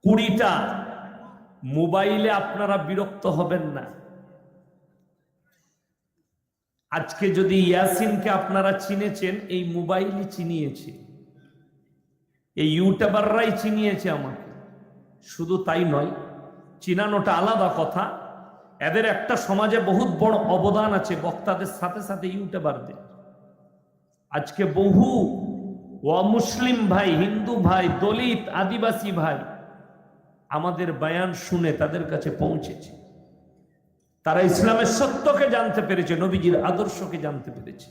20টা মোবাইলে আপনারা বিরক্ত হবেন না। আজকে যদি ইয়াসিনকে আপনারা চিনেছেন, এই মোবাইলই চিনিয়েছে, এই ইউটিউবাররাই চিনিয়েছে আমাকে। শুধু তাই নয়, চিনানোটা আলাদা কথা, এদের একটা সমাজে বহুত বড় অবদান আছে বক্তাদের সাথে সাথে ইউটিউবারদের। আজকে বহু অমুসলিম ভাই, হিন্দু ভাই, দলিত, আদিবাসী ভাই আমাদের বয়ান শুনে তাদের কাছে পৌঁছেছে। তারা ইসলামের সত্যকে জানতে পেরেছে, নবীজির আদর্শকে জানতে পেরেছে।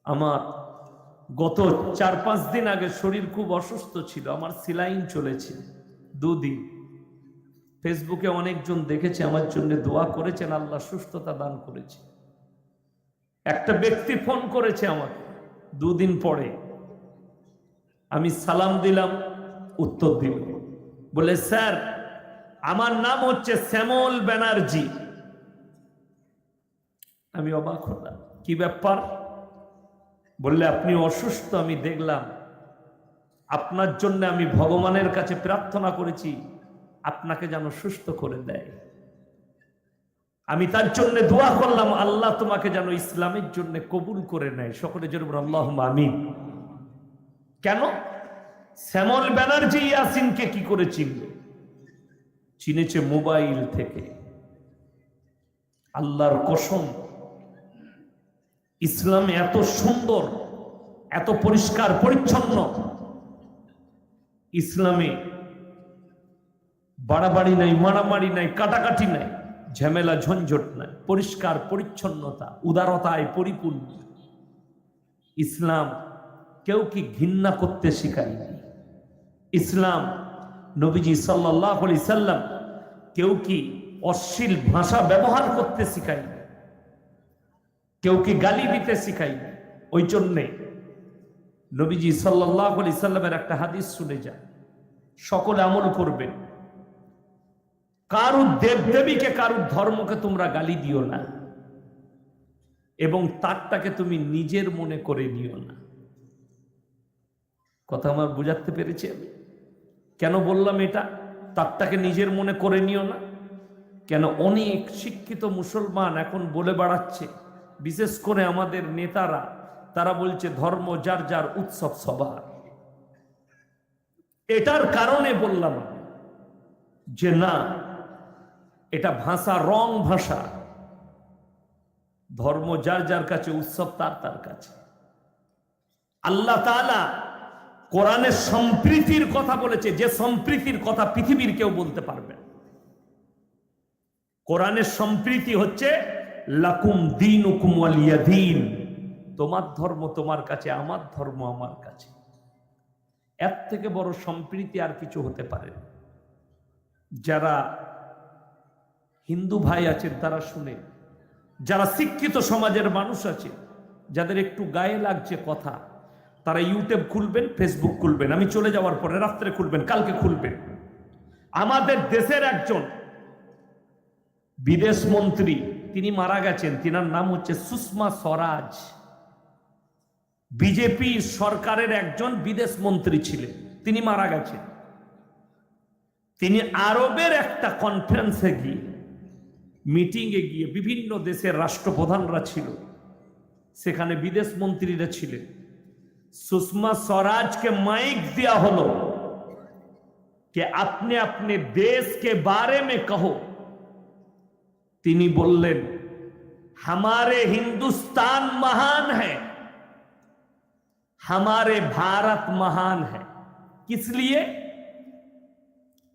আমার গত 4-5 দিন আগে শরীর খুব অসুস্থ ছিল, আমার সিলাইন চলেছে 2 দিন। ফেসবুকে অনেকজন দেখেছে, আমার জন্য দোয়া করেছেন, আল্লাহ সুস্থতা দান করেছে। একটা ব্যক্তি ফোন করেছে আমাকে 2 দিন পরে, আমি সালাম দিলাম, উত্তর দিল, বলে স্যার আমার নাম হচ্ছে শ্যামল ব্যানার্জি। আমি অবাক হলাম, কি ব্যাপার? বললে আপনি অসুস্থ, আমি দেখলাম, আপনার জন্য আমি ভগবানের কাছে প্রার্থনা করেছি আপনাকে যেন সুস্থ করে দেয়। আমি তার জন্য দোয়া করলাম, আল্লাহ তোমাকে যেন ইসলামের জন্য কবুল করে নেয়। সকলে জোরে বলুন আল্লাহুম্মা আমিন। কেন? শ্যামল ব্যানার্জি ইয়াসিনকে কি করে চিনবে? চিনেছে মোবাইল থেকে। আল্লাহর কসম, ইসলাম এত সুন্দর, এত পরিষ্কার পরিচ্ছন্ন, ইসলামে বাড়াবাড়ি নাই, মারামারি নাই, কাটাকাটি নাই, ঝামেলা ঝঞ্ঝট নাই, পরিষ্কার পরিচ্ছন্নতা, উদারতায় পরিপূর্ণ। ইসলাম কেউ কি ঘৃণা করতে শিখায়নি। ইসলাম নবীজি সাল্লাল্লাহু আলাইহি সাল্লাম কেউ কি অশ্লীল ভাষা ব্যবহার করতে শিখায়নি, কেউ কি গালি দিতে শিখায়নি। ওই জন্যে নবীজি সাল্লাল্লাহু আলাইহি সাল্লামের একটা হাদিস শুনে যান, সকলে আমল করবেন। কারুর দেবদেবীকে, কারুর ধর্মকে তোমরা গালি দিও না, এবং তারটাকে তুমি নিজের মনে করে নিও না। কথা আমার বুঝাতে পেরেছি আমি? কেন বললাম এটা? তারটাকে নিজের মনে করে নিও না কেন? অনেক শিক্ষিত মুসলমান এখন বলে বেড়াচ্ছে, বিশেষ করে আমাদের নেতারা, তারা বলছে ধর্ম যার যার, উৎসব সবার। এটার কারণে বললাম যে না, এটা ভাষা, রং ভাষা। ধর্ম যার যার কাছে, উৎসব তার তার কাছে। আল্লাহ তাআলা কোরআনে সম্প্রীতির কথা বলেছে, যে সম্প্রীতির কথা পৃথিবীর কেউ বলতে পারবে না। কোরআনের সম্প্রীতি হচ্ছে লাকুম দীনুকুম ওয়ালিয়া দীন, তোমার ধর্ম তোমার কাছে, আমার ধর্ম আমার কাছে। এর থেকে বড় সম্প্রীতি আর কিছু হতে পারে না। যারা হিন্দু ভাই আছেন তারা শুনে, যারা শিক্ষিত সমাজের মানুষ আছে, যাদের একটু গায়ে লাগছে কথা, তারা ইউটিউব খুলবেন, ফেসবুক খুলবেন, আমি চলে যাওয়ার পরে রাত্রে খুলবেন, কালকে খুলবেন। আমাদের দেশের একজন বিদেশ মন্ত্রী, তিনি মারা গেছেন, তিনার নাম হচ্ছে সুষমা স্বরাজ। বিজেপি সরকারের একজন বিদেশ মন্ত্রী ছিলেন, তিনি মারা গেছেন। তিনি আরবের একটা কনফারেন্সে গিয়ে, মিটিংয়ে গিয়ে, বিভিন্ন দেশের রাষ্ট্রপ্রধানরা ছিল, সেখানে বিদেশ মন্ত্রীরা ছিলেন। সুষমা स्वराजকে माइक दिया হলো कि अपने अपने देश के बारे में कहो। তিনি বললেন, हमारे हिंदुस्तान महान है, हमारे भारत महान है। किस लिए?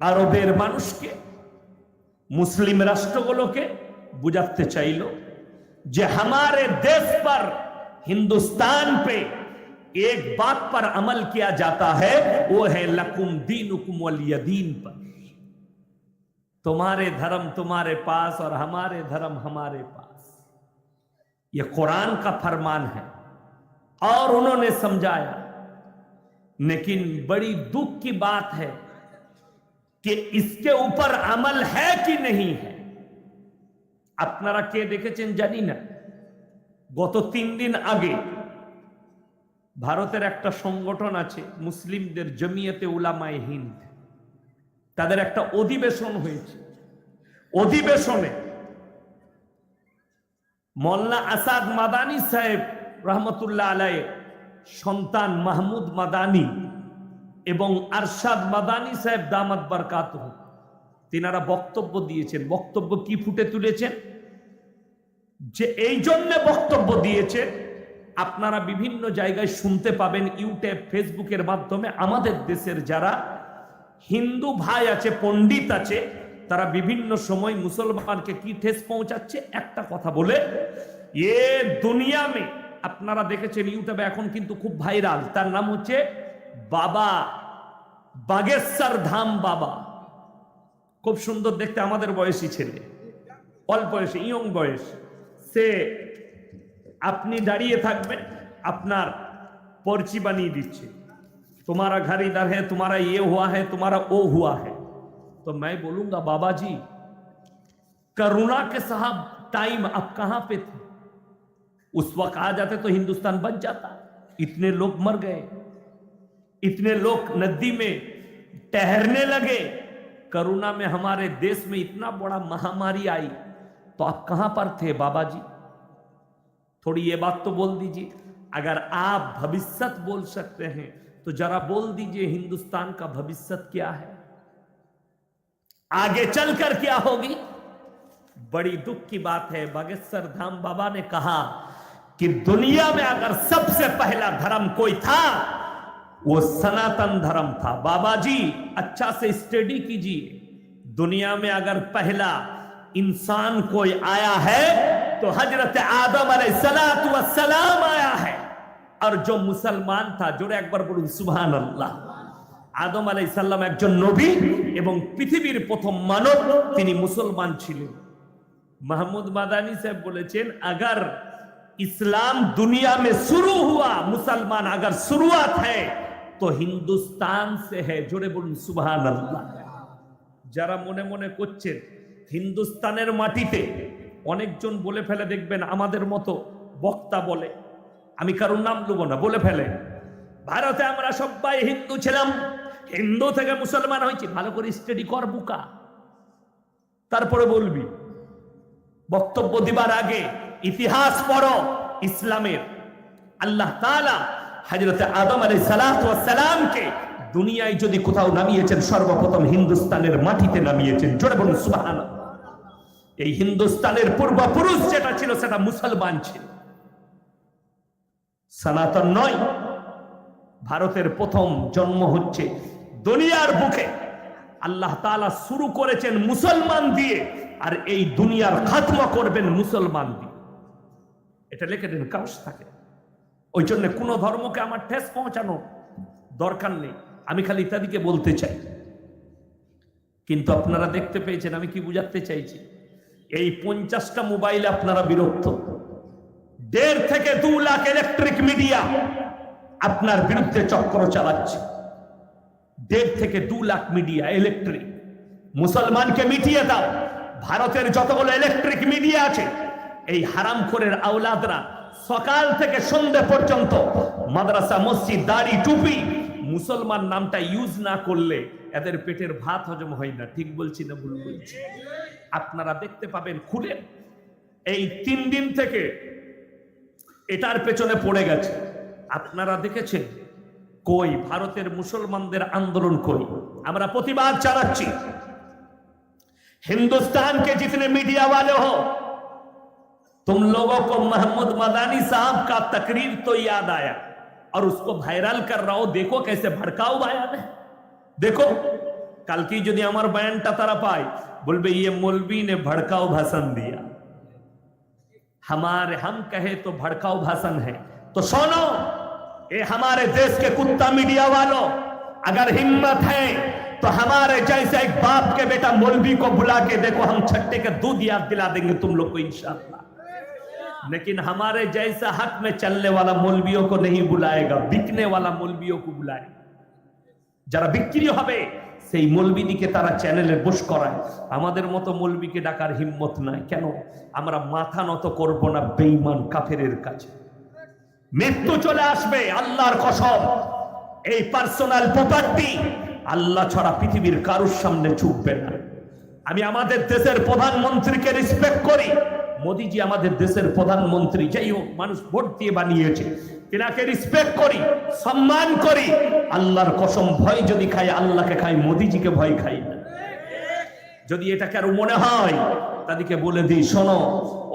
আরবের মানুষকে, মুসলিম রাষ্ট্রগুলোকে বুঝাতে চাইল যে हमारे देश पर, हिंदुस्तान पे एक बात पर अमल किया जाता है, वो है लकुम दीनुकुम वलिया दीन पर। तुम्हारे धर्म तुम्हारे पास और हमारे धर्म हमारे पास। ये कुरान का फरमान है। और उन्होंने समझाया, लेकिन बड़ी दुख की बात है कि इसके ऊपर अमल है कि नहीं है। আপনারা কে দেখেছেন জানি না, গত 3 দিন আগে ভারতের একটা সংগঠন আছে মুসলিমদের, জমিয়তে উলামায়ে হিন্দ, তাদের একটা অধিবেশন হয়েছে। অধিবেশনে মোল্লা আসাদ মাদানী সাহেব রহমতুল্লাহ আলাইহির সন্তান মাহমুদ মাদানী এবং আরশাদ মাদানী সাহেব দামাত বারকাতুহু তিনারা বক্তব্য দিয়েছেন। বক্তব্য কি ফুটে তুলেছেন? যে এই জন্য বক্তব্য দিয়েছে, আপনারা বিভিন্ন জায়গায় শুনতে পাবেন, ইউটিউব ফেসবুকের মাধ্যমে আমাদের দেশের যারা হিন্দু ভাই আছে, পণ্ডিত আছে, তারা বিভিন্ন সময় মুসলমানকে কি ঠেস পৌঁছাচ্ছে একটা কথা বলে, এ দুনিয়া মে আপনারা দেখেছেন ইউটিউবে এখন কিন্তু খুব ভাইরাল, তার নাম হচ্ছে বাবা বাগেশ্বর ধাম বাবা। খুব সুন্দর দেখতে, আমাদের বয়সী ছেলে, অল্প বয়সে, ইয়ং বয়স। সে আপনি দাঁড়িয়ে থাকবেন, আপনার पर्ची बनी दीजिए, तुम्हारा घर इधर है, तुम्हारा ये हुआ है, तुम्हारा वो हुआ है। तो मैं बोलूंगा बाबा जी, करुणा के साहब टाइम आप कहां पे थे? उस वक्त आ जाते तो हिंदुस्तान बच जाता। इतने लोग मर गए, इतने लोग नदी में ठहरने लगे, करुणा में हमारे देश में इतना बड़ा महामारी आई, तो आप कहां पर थे बाबा जी? थोड़ी ये बात तो बोल दीजिए। अगर आप भविष्य बोल सकते हैं तो जरा बोल दीजिए हिंदुस्तान का भविष्य क्या है, आगे चलकर क्या होगी। बड़ी दुख की बात है, बागेश्वर धाम बाबा ने कहा कि दुनिया में अगर सबसे पहला धर्म कोई था वो सनातन धर्म था। बाबा जी अच्छा से स्टडी कीजिए, दुनिया में अगर पहला इंसान कोई आया है तो हजरत आदम अलैहिस्सलातु वस्सलाम आया है। और जो मुसलमान था, जोरे एक बार बोलूं सुभान अल्लाह। आदम आलाइहिस सालाम एकजन नबी এবং পৃথিবীর প্রথম মানব, তিনি মুসলমান ছিলেন। महमूद मादानी साहब বলেছেন, अगर इस्लाम दुनिया में शुरू हुआ, मुसलमान अगर शुरुआत है तो हिंदुस्तान से है। जोरे बोलूं सुभान अल्लाह। যারা মনে মনে করছেন হিন্দুস্তানের মাটিতে, অনেকজন বলে ফেলে দেখবেন আমাদের মতো বক্তা বলে, আমি কারোর নাম নেব না, বলে ফেলে ভারতে আমরা সবাই হিন্দু ছিলাম, হিন্দু থেকে মুসলমান হয়েছি। ভালো করে স্টাডি কর বুকা, তারপরে বলবি। বক্তব্য দিবার আগে ইতিহাস পড়ো ইসলামের। আল্লাহ তাআলা হযরত আদম আলাইহিস সালাতু ওয়াস সালামকে দুনিয়ায় যদি কোথাও নামিয়েছেন, সর্বপ্রথম হিন্দুস্তানের মাটিতে নামিয়েছেন। জোরে বলুন সুবহানাল্লাহ। এই হিন্দুস্তানের পূর্বপুরুষ যেটা ছিল সেটা মুসলমান ছিল, সনাতন নয়। ভারতের প্রথম জন্ম হচ্ছে দুনিয়ার বুকে, আল্লাহ তাআলা শুরু করেছেন মুসলমান দিয়ে, আর এই দুনিয়ার খাতমা করবেন মুসলমান দিয়ে। এটা লিখে দিন কাগজ থাকে। ওই জন্য কোন ধর্মকে আমার ঠেস পৌঁছানো দরকার নেই, আমি খালি ইত্যাদিকে বলতে চাই। কিন্তু আপনারা দেখতে পেয়েছেন আমি কি বুঝাতে চাইছি। এই 50টা মোবাইল আপনারা বিরক্ত, 1.5 থেকে 2 লাখ ইলেকট্রিক মিডিয়া আপনার বিরুদ্ধে চক্র চালাচ্ছে। 1.5 থেকে 2 লাখ মিডিয়া ইলেকট্রিক। মুসলমানকে মিটিয়ে দাও। ভারতের যতগুলো ইলেকট্রিক মিডিয়া আছে, এই হারামখোরের আওলাদরা সকাল থেকে সন্ধ্যা পর্যন্ত মাদ্রাসা, মসজিদ, দাড়ি, টুপি, মুসলমান নামটা ইউজ না করলে এদের পেটের ভাত হজম হয় না। ঠিক বলছি না ভুল বলছি? আপনারা দেখতে পাবেন, খুলে এই 3 দিন থেকে এটার পেছনে পড়ে গেছে। আপনারা দেখেছেন কই ভারতের মুসলমানদের আন্দোলন করি, আমরা প্রতিবাদ চালাচ্ছি। हिंदुस्तान के जितने मीडिया वाले हो, तुम लोगों को महमूद मदानी साहब का तकरीर तो याद आया और उसको वायरल कर रहा हो। देखो कैसे भड़काऊ बयान है। देखो कल की यदि हमार बयानটা তারা পায়, বলবে ये मौलवी ने भड़काऊ भाषण दिया। हम कहे तो भड़काऊ भाषण है। तो सुनो, ये हमारे देश के कुत्ता मीडिया वालों, अगर हिम्मत है तो हमारे जैसे एक बाप के बेटा मौलवी को बुला के देखो, हम छट्टे का दूध याद दिला देंगे तुम लोग को इंशाअल्लाह। लेकिन हमारे जैसा हक में चलने वाला मौलवियों को नहीं बुलाएगा, बिकने वाला मौलवियों को बुलाएगा। যারা বিক্রি হবে সেই মৌলবীদিকে তারা চ্যানেলে বস করায়। আমাদের মতো মৌলবীকে ডাকার হিম্মত নাই। কেন? আমরা মাথা নত করব না বেঈমান কাফেরের কাছে। মৃত্যু চলে আসবে, আল্লাহর কসম। এই পার্সোনাল প্রপার্টি আল্লাহ ছাড়া পৃথিবীর কারোর সামনে ঝুঁকবে না। আমি আমাদের দেশের প্রধানমন্ত্রীকে রেসপেক্ট করি। মোদিজি আমাদের দেশের প্রধানমন্ত্রী, যাই হোক মানুষ ভোট দিয়ে বানিয়েছে, তিনাকে রেসপেক্ট করি, সম্মান করি। আল্লাহর কসম, ভয় যদি খাই আল্লাহকে খাই, মোদিজিকে ভয় খাই না। যদি এটা কারো মনে হয় তাদেরকে বলে দিই, শোনো,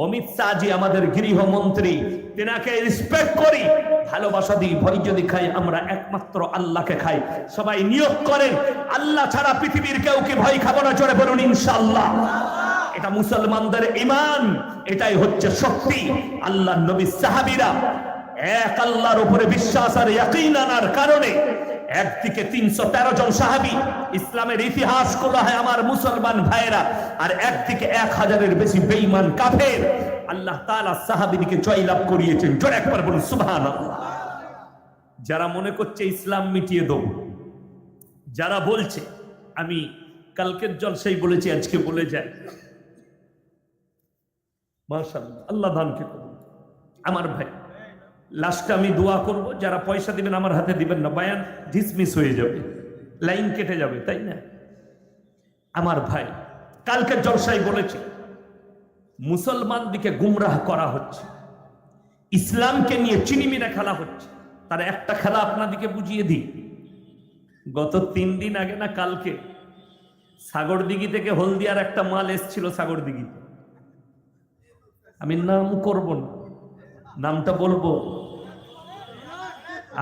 অমিত শাহজি আমাদের গৃহমন্ত্রী, তিনাকে রেসপেক্ট করি, ভালোবাসা দিই। ভয় যদি খাই আমরা একমাত্র আল্লাহকে খাই। সবাই নিয়োগ করেন, আল্লাহ ছাড়া পৃথিবীর কেউ কি ভয় খাবো না? জোরে বলুন ইনশাআল্লাহ। এটা মুসলমানদের ঈমান, এটাই হচ্ছে শক্তি। আল্লাহর নবী সাহাবীরা এক আল্লাহর উপরে বিশ্বাস আর ইয়াকিন আনার কারণে একদিকে 313 জন সাহাবী, ইসলামের ইতিহাস খোলা হয় আমার মুসলমান ভাইয়েরা, আর একদিকে 1000-এর বেশি বেঈমান কাফের। আল্লাহ তাআলা সাহাবীদেরকে জয়লাভ করিয়েছেন। জোরে একবার বলুন সুবহানাল্লাহ। যারা মনে করছে ইসলাম মিটিয়ে দেব, যারা বলছে, আমি কালকের জলসাই বলেছি, আজকে বলে যায়, মাশাআল্লাহ, আল্লাহ দানকে করুন। আমার ভাই, লাস্টে আমি দোয়া করব, যারা পয়সা দিবেন আমার হাতে দিবেন না, বায়ান ডিসমিস হয়ে যাবে, লাইন কেটে যাবে, তাই না? আমার ভাই, কালকের জলসাই বলেছি, মুসলমানদিকে গুমরাহ করা হচ্ছে, ইসলামকে নিয়ে চিনিমিনা খেলা হচ্ছে। তার একটা খেলা আপনাদিকে বুঝিয়ে দিই। গত 3 দিন আগে না কালকে সাগরদিঘি থেকে হলদিয়ার একটা মাল এসছিল সাগরদিঘিতে। আমি নাম করব না, নামটা বলবো।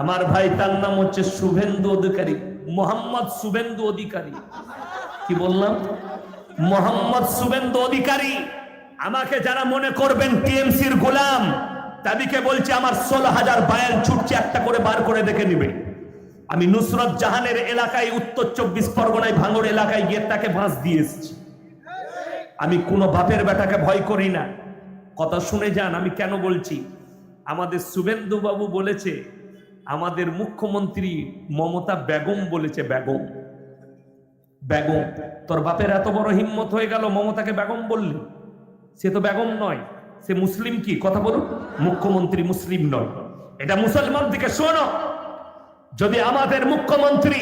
আমার ভাই, তার নাম হচ্ছে শুভেন্দু অধিকারী, মোহাম্মদ শুভেন্দু অধিকারী। কি বললাম? মোহাম্মদ শুভেন্দু অধিকারী। আমাকে যারা মনে করবেন টিএমসির গোলাম, তাদেরকে বলছি আমার 16,000 বায়ান ছুটছে, একটা করে বার করে দেখে নিবে। আমি নুসরত জাহানের এলাকায়, উত্তর 24 পরগনায় ভাঙড় এলাকায় গিয়ে তাকে ফাঁস দিয়ে এসেছি। আমি কোনো বাপের বেটাকে ভয় করি না। কথা শুনে যান আমি কেন বলছি। আমাদের শুভেন্দু বাবু বলেছে, আমাদের মুখ্যমন্ত্রী মমতা বেগম বলেছে, বেগম বেগম। তোর বাপের এত বড় হিম্মত হয়ে গেল মমতাকে বেগম বললি? সে তো বেগম নয়, সে মুসলিম। কি কথা বলুন, মুখ্যমন্ত্রী মুসলিম নয়। এটা মুসলমান দিকে শোনো, যদি আমাদের মুখ্যমন্ত্রী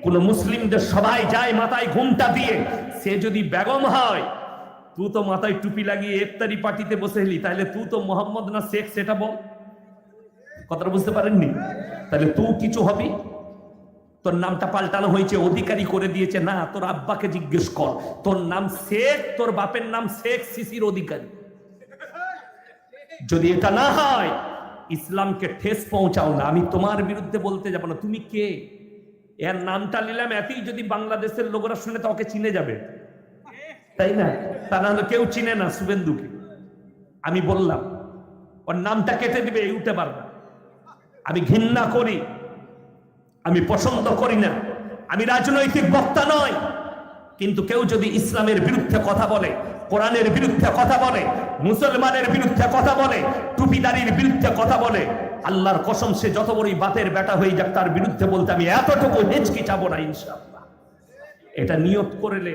কোন মুসলিমদের সবাই যায় মাথায় ঘুমটা দিয়ে, সে যদি বেগম হয়, তুই তো মাথায় টুপি লাগিয়ে ইফতারি পার্টিতে বসে এলি, তাহলে তুই তো মোহাম্মদ না শেখ, সেটা বল। কথাটা বুঝতে পারেননি? তাহলে তুই কিছু হবি? তোর নামটা পাল্টানো হয়েছে, অধিকারী করে দিয়েছে না। তোর আব্বাকে জিজ্ঞেস কর, তোর নাম শেখ, তোর বাপের নাম শেখ শিশির অধিকারী। যদি এটা না হয়, ইসলামকে ঠেস পৌঁছাও না। আমি তোমার বিরুদ্ধে বলতে যাবো না। তুমি কে? এর নামটা নিলাম, এতেই যদি বাংলাদেশের লোকেরা শুনে তাকে চিনে যাবে, তাই না? তা নাহলে কেউ চিনে না শুভেন্দুকে। আমি বললাম ওর নামটা কেটে দিবে, এই উঠে পারবে। আমি ঘৃণা করি, আমি পছন্দ করি না, আমি রাজনৈতিক বক্তা নয়। কিন্তু কেউ যদি ইসলামের বিরুদ্ধে কথা বলে, কোরআনের বিরুদ্ধে কথা বলে, মুসলমানের বিরুদ্ধে কথা বলে, টুপিদারির বিরুদ্ধে কথা বলে, আল্লাহর কসম সে যত বড়ই বাতের বেটা হয়ে যাক, তার বিরুদ্ধে বলতে আমি এতটুকু হেঁচকিচাবো না ইনশাআল্লাহ। এটা নিয়ত করলে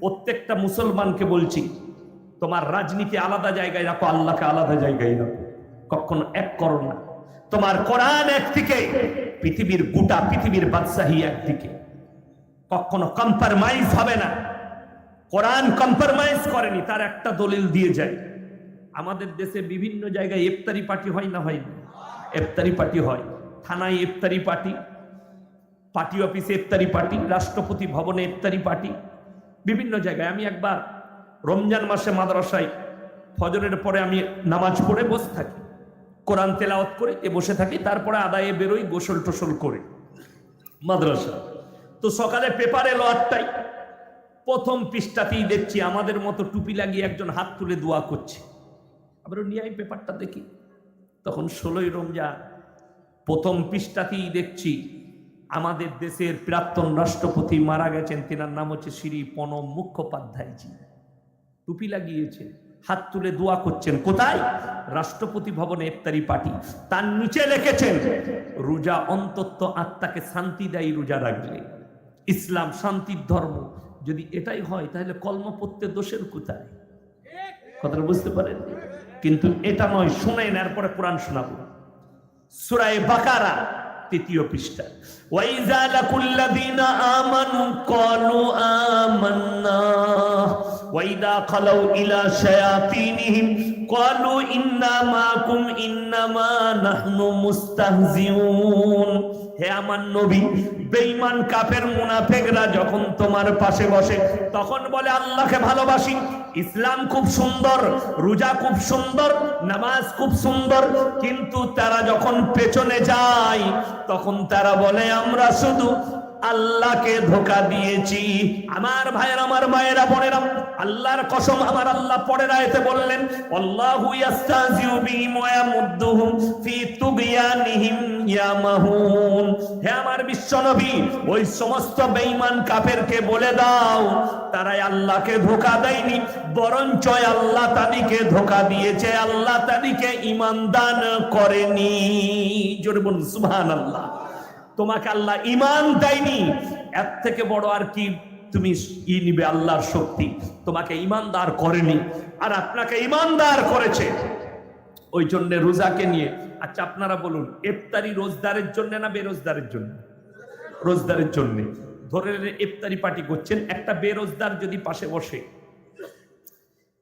প্রত্যেকটা মুসলমানকে বলছি, তোমার রাজনীতি আলাদা জায়গায় রাখো, আল্লাহকে আলাদা জায়গায় রাখো, কখনো এক করো না। তোমার কোরআন একদিকে, পৃথিবীর গোটা পৃথিবীর বাদশাহী একদিকে, কখনো কম্প্রোমাইজ হবে না। কোরআন কম্প্রোমাইজ করেনি, তার একটা দলিল দিয়ে যায়। আমাদের দেশে বিভিন্ন জায়গায় ইফতারি পার্টি হয় না, হয় না? ইফতারি পার্টি হয়, থানায় ইফতারি পার্টি, পার্টি অফিসে ইফতারি পার্টি, রাষ্ট্রপতি ভবনে ইফতারি পার্টি, বিভিন্ন জায়গায়। আমি একবার রমজান মাসে মাদ্রাসায় ফজরের পরে আমি নামাজ পড়ে বসে থাকি, কোরআন তেলাওয়াত করে বসে থাকি, তারপরে আদায়ে বেরোই গোসল টোসল করে মাদ্রাসা। তো সকালে পেপার এলো 8টায়, প্রথম পৃষ্ঠাতেই দেখছি আমাদের মতো টুপি লাগিয়ে একজন হাত তুলে দোয়া করছে। আবার নিয়ে আই পেপারটা দেখি, তখন 16ই রমজান। প্রথম পৃষ্ঠাতেই দেখছি আমাদের দেশের প্রাক্তন রাষ্ট্রপতি মারা গেছেন, তিনার নাম হচ্ছে শ্রী প্রণব মুখোপাধ্যায়জি। টুপি লাগিয়েছে, হাত তুলে দোয়া করছেন। কোথায়? রাষ্ট্রপতি ভবনে ইফতারি পার্টি। তার নিচে লিখেছেন, রোজা অন্তত আত্মাকে শান্তি দেয় রোজা রাখলে, ইসলাম শান্তির ধর্ম। যদি এটাই হয় তাহলে কলমা পড়তে দোষের কোথায়? কথাটা বুঝতে পারেন? কিন্তু এটা নয়, শুনেন, এরপরে কোরআন শোনাবো। সূরা বাকারা তৃতীয় পৃষ্ঠা। ওয়াইযা লাকুল্লাযীনা আমানু ক্বালু আমান্না ওয়াইদা খালাউ ইলা শায়াতিনিহিম ক্বালু ইন্না মাকুম ইন্নামা নাহনু মুস্তাহজিউন। হে আমার নবী, বেঈমান কাফের মুনাফিকরা যখন তোমার পাশে বসে তখন বলে আল্লাহকে ভালোবাসি, ইসলাম খুব সুন্দর, রোজা খুব সুন্দর, নামাজ খুব সুন্দর, কিন্তু তারা যখন পেছনে যায় তখন তারা বলে আমরা শুধু আল্লাহকে ধোঁকা দিয়েছি। আমার ভাইয়ের, আমার মায়েরা, বোনেরা, আল্লাহর কসম, আমার আল্লাহ পরের আয়াতে বললেন আল্লাহু ইয়াস্তাজিউ বিহিম ওয়া ইয়ামুদ্দুহুম ফি তুগয়ানিহিম ইয়ামাহুন। হে আমার বিশ্বনবী, ওই সমস্ত বেঈমান কাফেরকে বলে দাও তারাই আল্লাহকে ধোঁকা দেয়নি, বরঞ্চ আল্লাহ তাদেরকে ধোঁকা দিয়েছে, আল্লাহ তাদেরকে ঈমান দান করেনি। জোরে বলুন সুবহানাল্লাহ। তোমাকে আল্লাহ ঈমান দেয়নি, এর থেকে বড় আর কি তুমি নিবে আল্লাহর শক্তি। তোমাকে ঈমানদার করেনি, আর আপনাকে ঈমানদার করেছে। ওই জন্য রোজাকে নিয়ে, আচ্ছা আপনারা বলুন, ইফতারি রোজদারের জন্য না বেরোজদারের জন্য? রোজদারের জন্য। ধরে ইফতারি পার্টি করছেন, একটা বেরোজদার যদি পাশে বসে,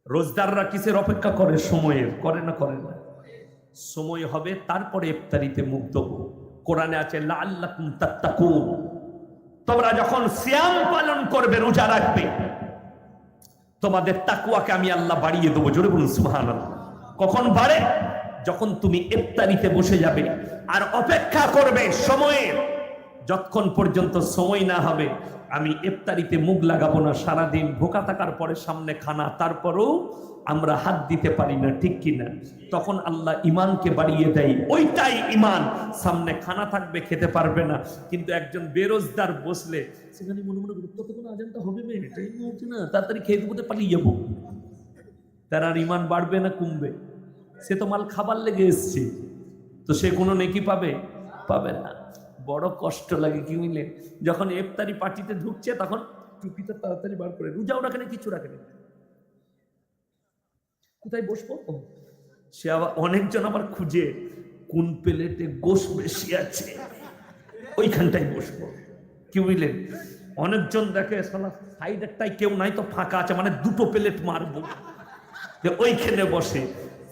রোজদাররা কিসের অপেক্ষা করে? সময়ের। করে না? করে না? সময় হবে তারপরে ইফতারিতে মুখ দেবো। কোরআনে আছে লাআল্লাকুম তাত্তাকুন, তোমরা যখন সিয়াম পালন করবে, রোজা রাখবে, তোমাদের তাকওয়াকে আমি আল্লাহ বাড়িয়ে দেবো। জোরে বলুন সুবহানাল্লাহ। কখন বাড়ে? যখন তুমি ইফতারিতে বসে যাবে আর অপেক্ষা করবে সময়ের। যতক্ষণ পর্যন্ত সময় না হবে আমি ইফতারিতে মুখ লাগাবো না। সারাদিন ভোকা থাকার পরে সামনে খানা, তারপরেও আমরা হাত দিতে পারি না, ঠিক কিনা? তখন আল্লাহ ঈমানকে বাড়িয়ে দেয়, ওইটাই ঈমান। সামনে খানা থাকবে, খেতে পারবে না, কিন্তু একজন বেরোজদার বসলে সেখানে মনে মনে কতক্ষণ আজানটা হবে, টাইম হচ্ছে না, তাড়াতাড়ি খেয়ে দেবো, পালিয়ে যাবো। তার আর ঈমান বাড়বে না কমবে? সে তো মাল খাবার লেগে এসছে, তো সে কোনো নেকি পাবে? পাবে না। বড় কষ্ট লাগে, কি বুঝলেন? যখন ইফতারি পার্টিতে ঢুকছে তখন টুপিটা তাড়াতাড়ি বার করে, রোজাও রাখে না, কিছু রাখে না, কোথায় বসবো? সে আবার অনেকজন আবার খুঁজে কোন প্লেটে গোশ বেশি আছে ওইখানটাই বসবো, কি বুঝলেন? অনেকজন দেখে সাইডেরটাই কেউ নাই, তো ফাঁকা আছে, মানে দুটো প্লেট মারবো, ওইখানে বসে।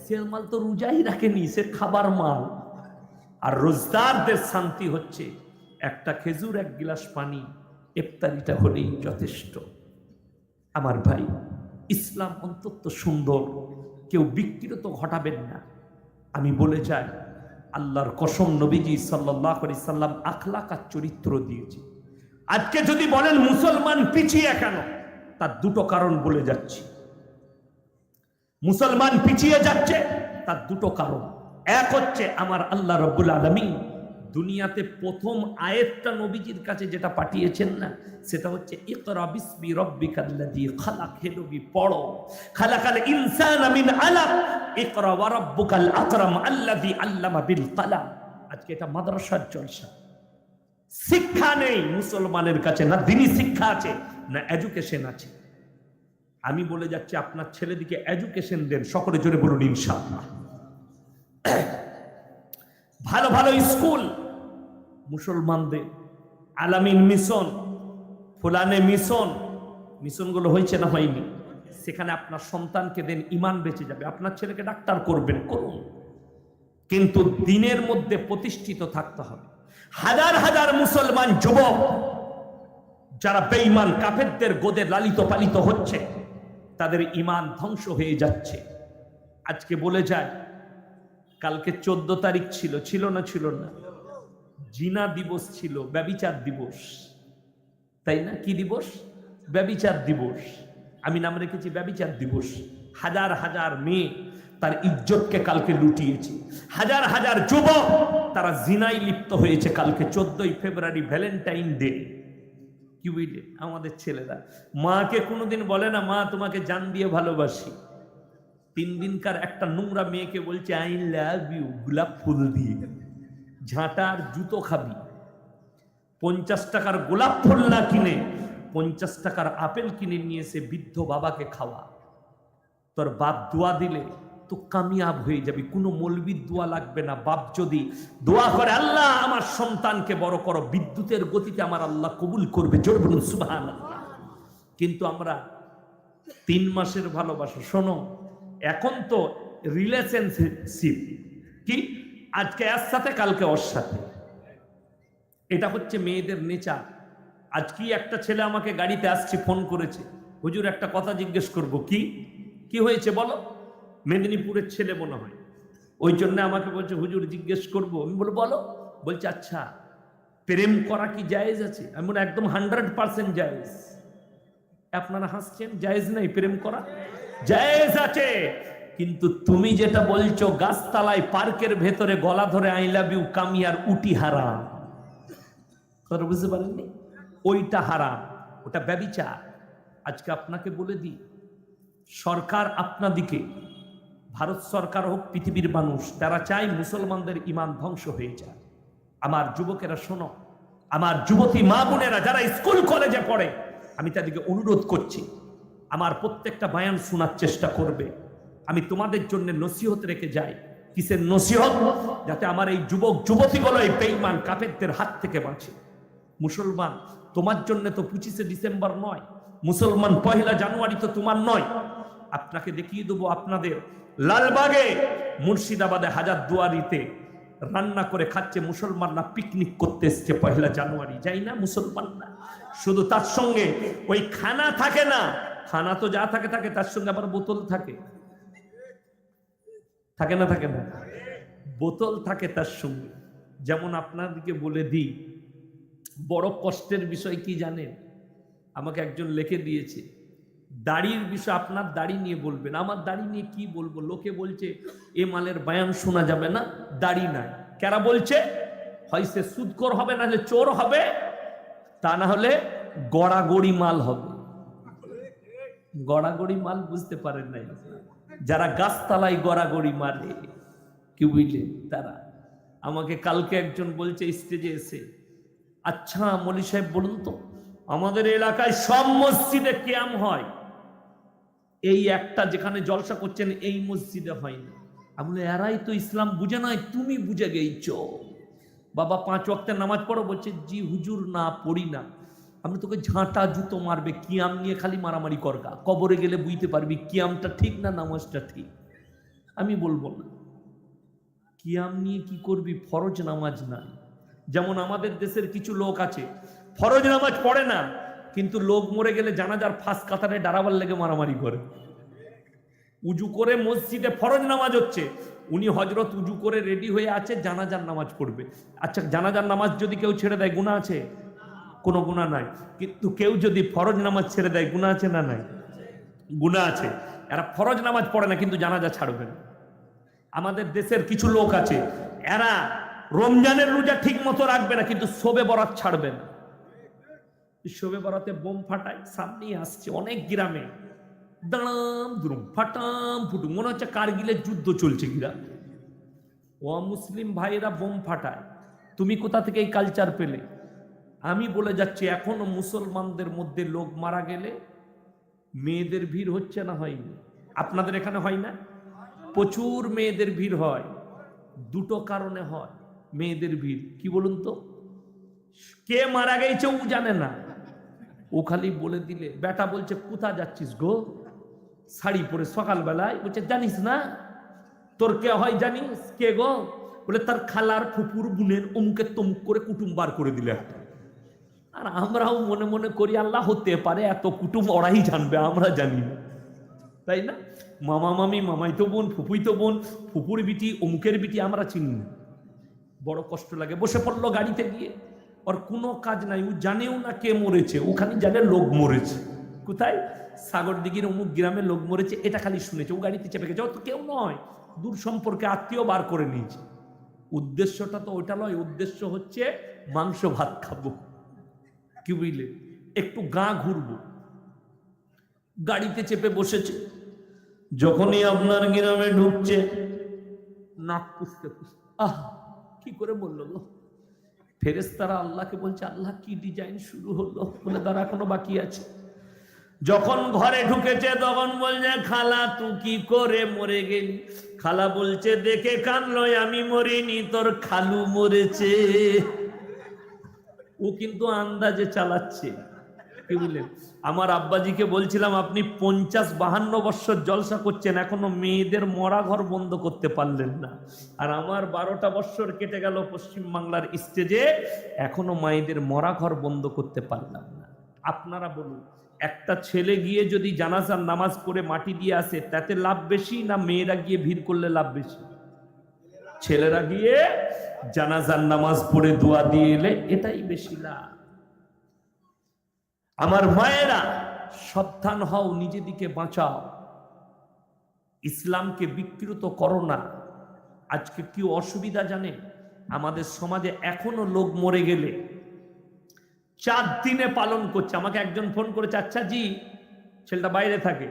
সে মাল তো রোজাই রাখেনি, সে খাবার মাল। আর রোজদারদের শান্তি হচ্ছে একটা খেজুর, এক গিলাস পানি, ইফতারিটা হলেই যথেষ্ট। আমার ভাই, ইসলাম অন্তত সুন্দর, কেউ বিকৃত ঘটাবেন না। আমি বলে যাই, আল্লাহর কসম, নবীজি সাল্লাল্লাহু আলাইহি সাল্লাম আখলাক আর চরিত্র দিয়েছে। আজকে যদি বলেন মুসলমান পিছিয়ে কেন, তার দুটো কারণ বলে যাচ্ছি। মুসলমান পিছিয়ে যাচ্ছে তার দুটো কারণ। এক হচ্ছে আমার আল্লাহ রাব্বুল আলামিন দুনিয়াতে প্রথম আয়াতটা নবীজির কাছে যেটা পাঠিয়েছেন না, সেটা হচ্ছে ইকরা বিসমি রাব্বিকাল্লাযী খালাক। হে নবী পড়ো, খালাকাল ইনসানা মিন আলাক, ইকরা ওয়া রাব্বুকাল আকরাম আল্লাযী আল্লামা বিল কলম। আজকে এটা মাদ্রাসার জলসা। শিক্ষা নেই মুসলমানের কাছে, না দ্বীনি শিক্ষা আছে, না এডুকেশন আছে। আমি বলে যাচ্ছি, আপনার ছেলেদিকে এডুকেশন দেন, সকলে জোরে বলুন ইনশাআল্লাহ। ভালো ভালো স্কুল মুসলমানদের, আলামিন মিশন, ফুলানে মিশন, মিশনগুলো হয়েছে না হয়নি? সেখানে আপনার সন্তানকে দেন, ঈমান বেঁচে যাবে। আপনার ছেলেকে ডাক্তার করবেন, করুন, কিন্তু দ্বীনের মধ্যে প্রতিষ্ঠিত থাকতে হবে। হাজার হাজার মুসলমান যুবক যারা বেঈমান কাফেরদের গোদে লালিত পালিত হচ্ছে, তাদের ঈমান ধ্বংস হয়ে যাচ্ছে। আজকে বলে যায়, কালকে 14 তারিখ ছিল, ছিল না? ছিল না? জিনা দিবস ছিল, ব্যভিচার দিবস, তাই না? কি দিবস? ব্যভিচার দিবস। আমি নাম রেখেছি ব্যভিচার দিবস। হাজার হাজার মেয়ে তার ইজ্জতকে কালকে লুটিয়েছে। হাজার হাজার যুবক তারা জিনায় লিপ্ত হয়েছে কালকে 14ই ফেব্রুয়ারি, ভ্যালেন্টাইন ডে। কি বুঝলে? আমাদের ছেলেরা মাকে কোনোদিন বলে না, মা তোমাকে জান দিয়ে ভালোবাসি। 3 দিনকার একটা নোংরা মেয়েকে বলছে আই লাভ ইউ, গোলাপ ফুল দিয়ে। ঝাঁটার জুতো খাবি, 50 টাকার গোলাপ ফুল না কিনে 50 টাকার আপেল কিনে নিয়ে এসে বৃদ্ধ বাবাকে খাওয়া। তোর বাপ দোয়া দিলে তো কামিয়াব হয়ে যাবে। কোনো মৌলবীর দোয়া লাগবে না। বাপ যদি দোয়া করে, আল্লাহ আমার সন্তানকে বড় করো, বিদ্যুতের গতিতে আমার আল্লাহ কবুল করবে। জোর বলুন সুবহানাল্লাহ। কিন্তু আমরা 3 মাসের ভালোবাসা। শোনো, এখন তো রিলেশনশিপ কি, আজকে এর সাথে কালকে ওর সাথে, এটা হচ্ছে মেয়েদের নেচার। আজকে একটা ছেলে আমাকে গাড়িতে আসছে, ফোন করেছে, হুজুর একটা কথা জিজ্ঞেস করব। কি হয়েছে বলো? মেদিনীপুরের ছেলে মনে হয়, ওই জন্য আমাকে বলছে হুজুর জিজ্ঞেস করব। আমি বলো। বলছে আচ্ছা, প্রেম করা কি জায়েজ আছে? আমি বলি একদম 100% জায়েজ। আপনারা হাসছেন, জায়েজ নাই প্রেম করা? জায়েজ আছে। কিন্তু তুমি যেটা বলছো গাছতলায় পার্কের ভেতরে গলা ধরে আই লাভ ইউ কামিয়ার উটি হারাম, কথা বুঝতে পারেননি? ওইটা হারাম, ওটা ব্যভিচার। আজকে আপনাকে বলে দিই, সরকার আপনাদিকে, ভারত সরকার হোক পৃথিবীর মানুষ, তারা চায় মুসলমানদের ঈমান ধ্বংস হয়ে যায়। আমার যুবকেরা শোনো, আমার যুবতী মা বোনেরা যারা স্কুল কলেজে পড়ে, আমি তাদেরকে অনুরোধ করছি, আমার প্রত্যেকটা বয়ান শোনার চেষ্টা করবে। আমি তোমাদের জন্য নসিহত রেখে যাই। কিসের নসিহত? যাতে আমার এই যুবক যুবতীগুলো এই বেঈমান কাফেরদের হাত থেকে বাঁচে। মুসলমান, তোমার জন্য তো 25শে ডিসেম্বর নয়, মুসলমান 1 জানুয়ারি তো তোমার নয়। আপনাকে দেখিয়ে দেবো, আপনাদের লালবাগে, মুর্শিদাবাদে, হাজারদুয়ারিতে রান্না করে খাচ্ছে মুসলমানরা, পিকনিক করতে এসছে 1 জানুয়ারি। যাই না মুসলমানরা? শুধু তার সঙ্গে ওই খানা থাকে না, খানা তো যা থাকে থাকে, তার সঙ্গে আবার বোতল থাকে না? থাকে না? বোতল থাকে তার সঙ্গে। যেমন আপনাদেরকে বলে দিই, বড় কষ্টের বিষয় কি জানেন? আমাকে একজন লিখে দিয়েছে, দাড়ির বিষয়, আপনার দাড়ি নিয়ে বলবেন। আমার দাড়ি নিয়ে কি বলবো? লোকে বলছে এ মালের বয়ান শোনা যাবে না, দাড়ি নাই। কারা বলছে? হয় সে সুদখোর হবে, না হলে চোর হবে, তা না হলে গড়াগড়ি মাল হবে। গড়াগড়ি মাল বুঝতে পারেন নাই? যারা গাছতলায় গড়াগড়ি মারে, কি বুঝলেন? তারা আমাকে কালকে একজন বলছে স্টেজে এসে, আচ্ছা মৌলী সাহেব বলুন তো, আমাদের এলাকায় সব মসজিদে কিয়াম হয়, এই একটা যেখানে জলসা করছেন এই মসজিদে হয় না। আমি বলি এরাই তো ইসলাম বুঝে নাই, তুমি বুঝে গেইছ। বাবা 5 ওয়াক্তের নামাজ পড়ো? বলছে জি হুজুর না পড়ি না। আমি তোকে ঝাঁটা জুতো মারবে, কিয়াম নিয়ে খালি মারামারি করগা, কবরে গেলে বুঝতে পারবি কিয়ামটা ঠিক না নামাজটা ঠিক। আমি বলবো না, কিয়াম নিয়ে কি করবি? ফরজ নামাজ নাই। যেমন আমাদের দেশের কিছু লোক আছে ফরজ নামাজ পড়ে না, কিন্তু লোক মরে গেলে জানাজার ফাঁস কাতারে দাঁড়াবার লেগে মারামারি করে। উজু করে মসজিদে ফরজ নামাজ হচ্ছে, উনি হজরত উজু করে রেডি হয়ে আছে, জানাজার নামাজ পড়বে। আচ্ছা, জানাজার নামাজ যদি কেউ ছেড়ে দেয় গুনাহ আছে? কোনো গুনাহ নাই। কিন্তু কেউ যদি ফরজ নামাজ ছেড়ে দেয় গুনাহ আছে না নাই? গুনাহ আছে। এরা ফরজ নামাজ পড়ে না কিন্তু জানাজা ছাড়বে না। আমাদের দেশের কিছু লোক আছে, এরা রমজানের রোজা ঠিক মতো রাখবে না কিন্তু শবে বরাত ছাড়বে না। শবে বরাতে বোম ফাটায়, সামনেই আসছে অনেক গ্রামে, দাঁড়াম দুরুম ফাটাম ফুটুম, মনে হচ্ছে কারগিলের যুদ্ধ চলছে গ্রামে। মুসলিম ভাইয়েরা বোম ফাটায়, তুমি কোথা থেকে এই কালচার পেলে? আমি বলে যাচ্ছি, এখনো মুসলমানদের মধ্যে লোক মারা গেলে মেয়েদের ভিড় হচ্ছে না? হয়নি? আপনাদের এখানে হয় না? প্রচুর মেয়েদের ভিড় হয়। 2টো কারণে হয় মেয়েদের ভিড়। কি বলুন তো? কে মারা গেছে ও জানে না, ও খালি বলে দিলে, বেটা বলছে কোথা যাচ্ছিস গো শাড়ি পরে সকালবেলায়? বলছে জানিস না? তোর কে হয় জানিস? কে গো? বলে তার খালার ফুপুর বোনের অমুকে তমুক করে কুটুম বার করে দিলে একটা। আর আমরাও মনে মনে করি আল্লাহ হতে পারে, এত কুটুম ওরাই জানবে, আমরা জানি না, তাই না? মামা মামি, মামাই তো বোন, ফুপুই তো বোন, ফুপুর বিটি, অমুকের বিটি, আমরা চিনি না। বড় কষ্ট লাগে। বসে পড়লো গাড়িতে গিয়ে, ওর কোনো কাজ নাই, ও জানেও না কে মরেছে, ওখানে জানে লোক মরেছে। কোথায়? সাগরদিঘির অমুক গ্রামে লোক মরেছে, এটা খালি শুনেছে। ও গাড়িতে চেপে গেছে, ও তো কেউ নয়, দূর সম্পর্কে আত্মীয় বার করে নিয়েছে। উদ্দেশ্যটা তো ওইটা নয়, উদ্দেশ্য হচ্ছে মাংস ভাত খাবো, কি বুঝলে, একটু গা ঘুরবো। গাড়িতে চেপে বসেছে, যখনই আপনার গ্রামে ঢুকছে নাক পুষতে পুষতে, আহ কি করে বললো গো? ফেরেশতারা আল্লাহকে বলছে, আল্লাহ কি ডিজাইন শুরু হলো? বলে দাঁড়া, এখনো বাকি আছে। যখন ঘরে ঢুকেছে তখন বলছে, খালা তুই কি করে মরে গেলি? খালা বলছে, দেখে কানলো, আমি মরিনি, তোর খালু মরেছে। ও কিন্তু আন্দাজে চালাচ্ছে, কি বুঝলেন? আমার আব্বাজিকে বলছিলাম, আপনি 50-52 বছর জলসা করছেন, এখনো মেয়েদের মরা ঘর বন্ধ করতে পারলেন না। আর আমার 12টা বছর কেটে গেল পশ্চিম বাংলার স্টেজে, এখনো মায়েদের মরা ঘর বন্ধ করতে পারলাম না। আপনারা বলুন, একটা ছেলে গিয়ে যদি জানাজার নামাজ পড়ে মাটি দিয়ে আসে, তাতে লাভ বেশি না মেয়েরা গিয়ে ভিড় করলে লাভ বেশি? ছেলেরা গিয়ে জানাজার নামাজ পড়ে দোয়া দিয়ে এলে এটাই বেশি লাভ। আমার মায়েরা, সাবধান হও, নিজেদিকে বাঁচাও, ইসলামকে বিকৃত করো না। আজকে কি অসুবিধা জানে? আমাদের সমাজে এখনো লোক মরে গেলে 4 দিনে পালন করছে। আমাকে একজন ফোন করেছে, আচ্ছা জি, ছেলেটা বাইরে থাকে,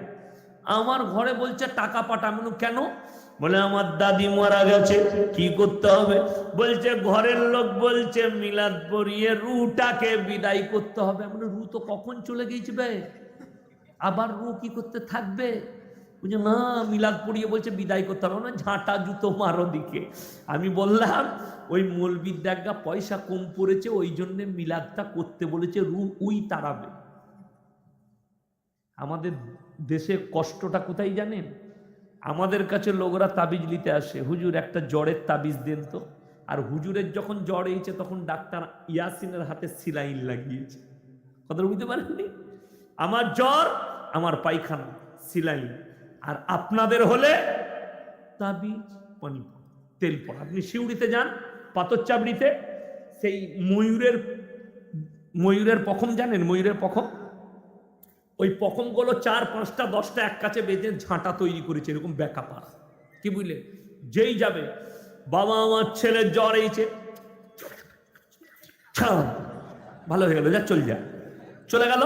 আমার ঘরে বলছে টাকা পাঠানো। কেন? বলে আমার দাদি মারা গেছে, কি করতে হবে? বলছে ঘরের লোক বলছে মিলাদ পড়িয়ে রুটাকে বিদায় করতে হবে। আমরা রু তো কখন চলে গেছে বে, আবার রু কি করতে থাকবে? বুঝে না, মিলাদ পড়িয়ে বলছে বিদায় করতে হবে না, ঝাঁটা জুতো মারো দিকে। আমি বললাম, ওই মৌলবীর দেখা পয়সা কম পড়েছে, ওই জন্য মিলাদটা করতে বলেছে, রু উই তাড়াবে। আমাদের দেশে কষ্টটা কোথায় জানেন? আমাদের কাছে লোকরা তাবিজ নিতে আসে, হুজুর একটা জ্বরের তাবিজ দেন তো। আর হুজুরের যখন জ্বর হয়েছে তখন ডাক্তার ইয়াসিনের হাতে সিলাইন লাগিয়েছে। কথা বুঝতে পারেননি? আমার জ্বর, আমার পায়খানা, সিলাইন। আর আপনাদের হলে তাবিজ, পানি, তেল পড়া। আপনি শিউড়িতে যান, পাথর চাবড়িতে, সেই ময়ূরের পখম জানেন? ময়ূরের পখম, ওই পখমগুলো 4, 5টা 10টা এক কাছে বেঁধে ঝাঁটা তৈরি করেছে, এরকম ব্যাকাপা, কি বুঝলে? যেই যাবে, বাবা আমার ছেলের জ্বর হয়েছে, ভালো হয়ে গেল, যা চল যা, চলে গেল।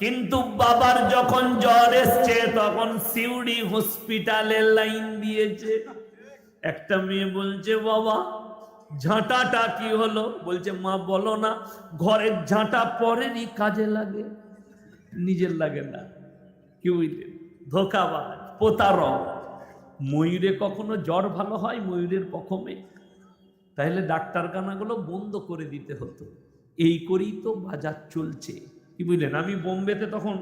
কিন্তু বাবার যখন জ্বর এসছে তখন সিউড়ি হসপিটালে লাইন দিয়েছে। একটা মেয়ে বলছে, বাবা ঝাঁটাটা কি হলো? বলছে, মা বলো না, ঘরের ঝাঁটা পরেরই কাজে লাগে, নিজের লাগে না। কি বুঝলে? ধোকাবাজ, প্রতারক। ময়ূরে কখনো জ্বর ভালো হয়? ময়ূরের পখমে? তাহলে ডাক্তারখানাগুলো বন্ধ করে দিতে হতো। এই করেই তো বাজার চলছে, কি বুঝলেন? আমি বোম্বেতে তখন,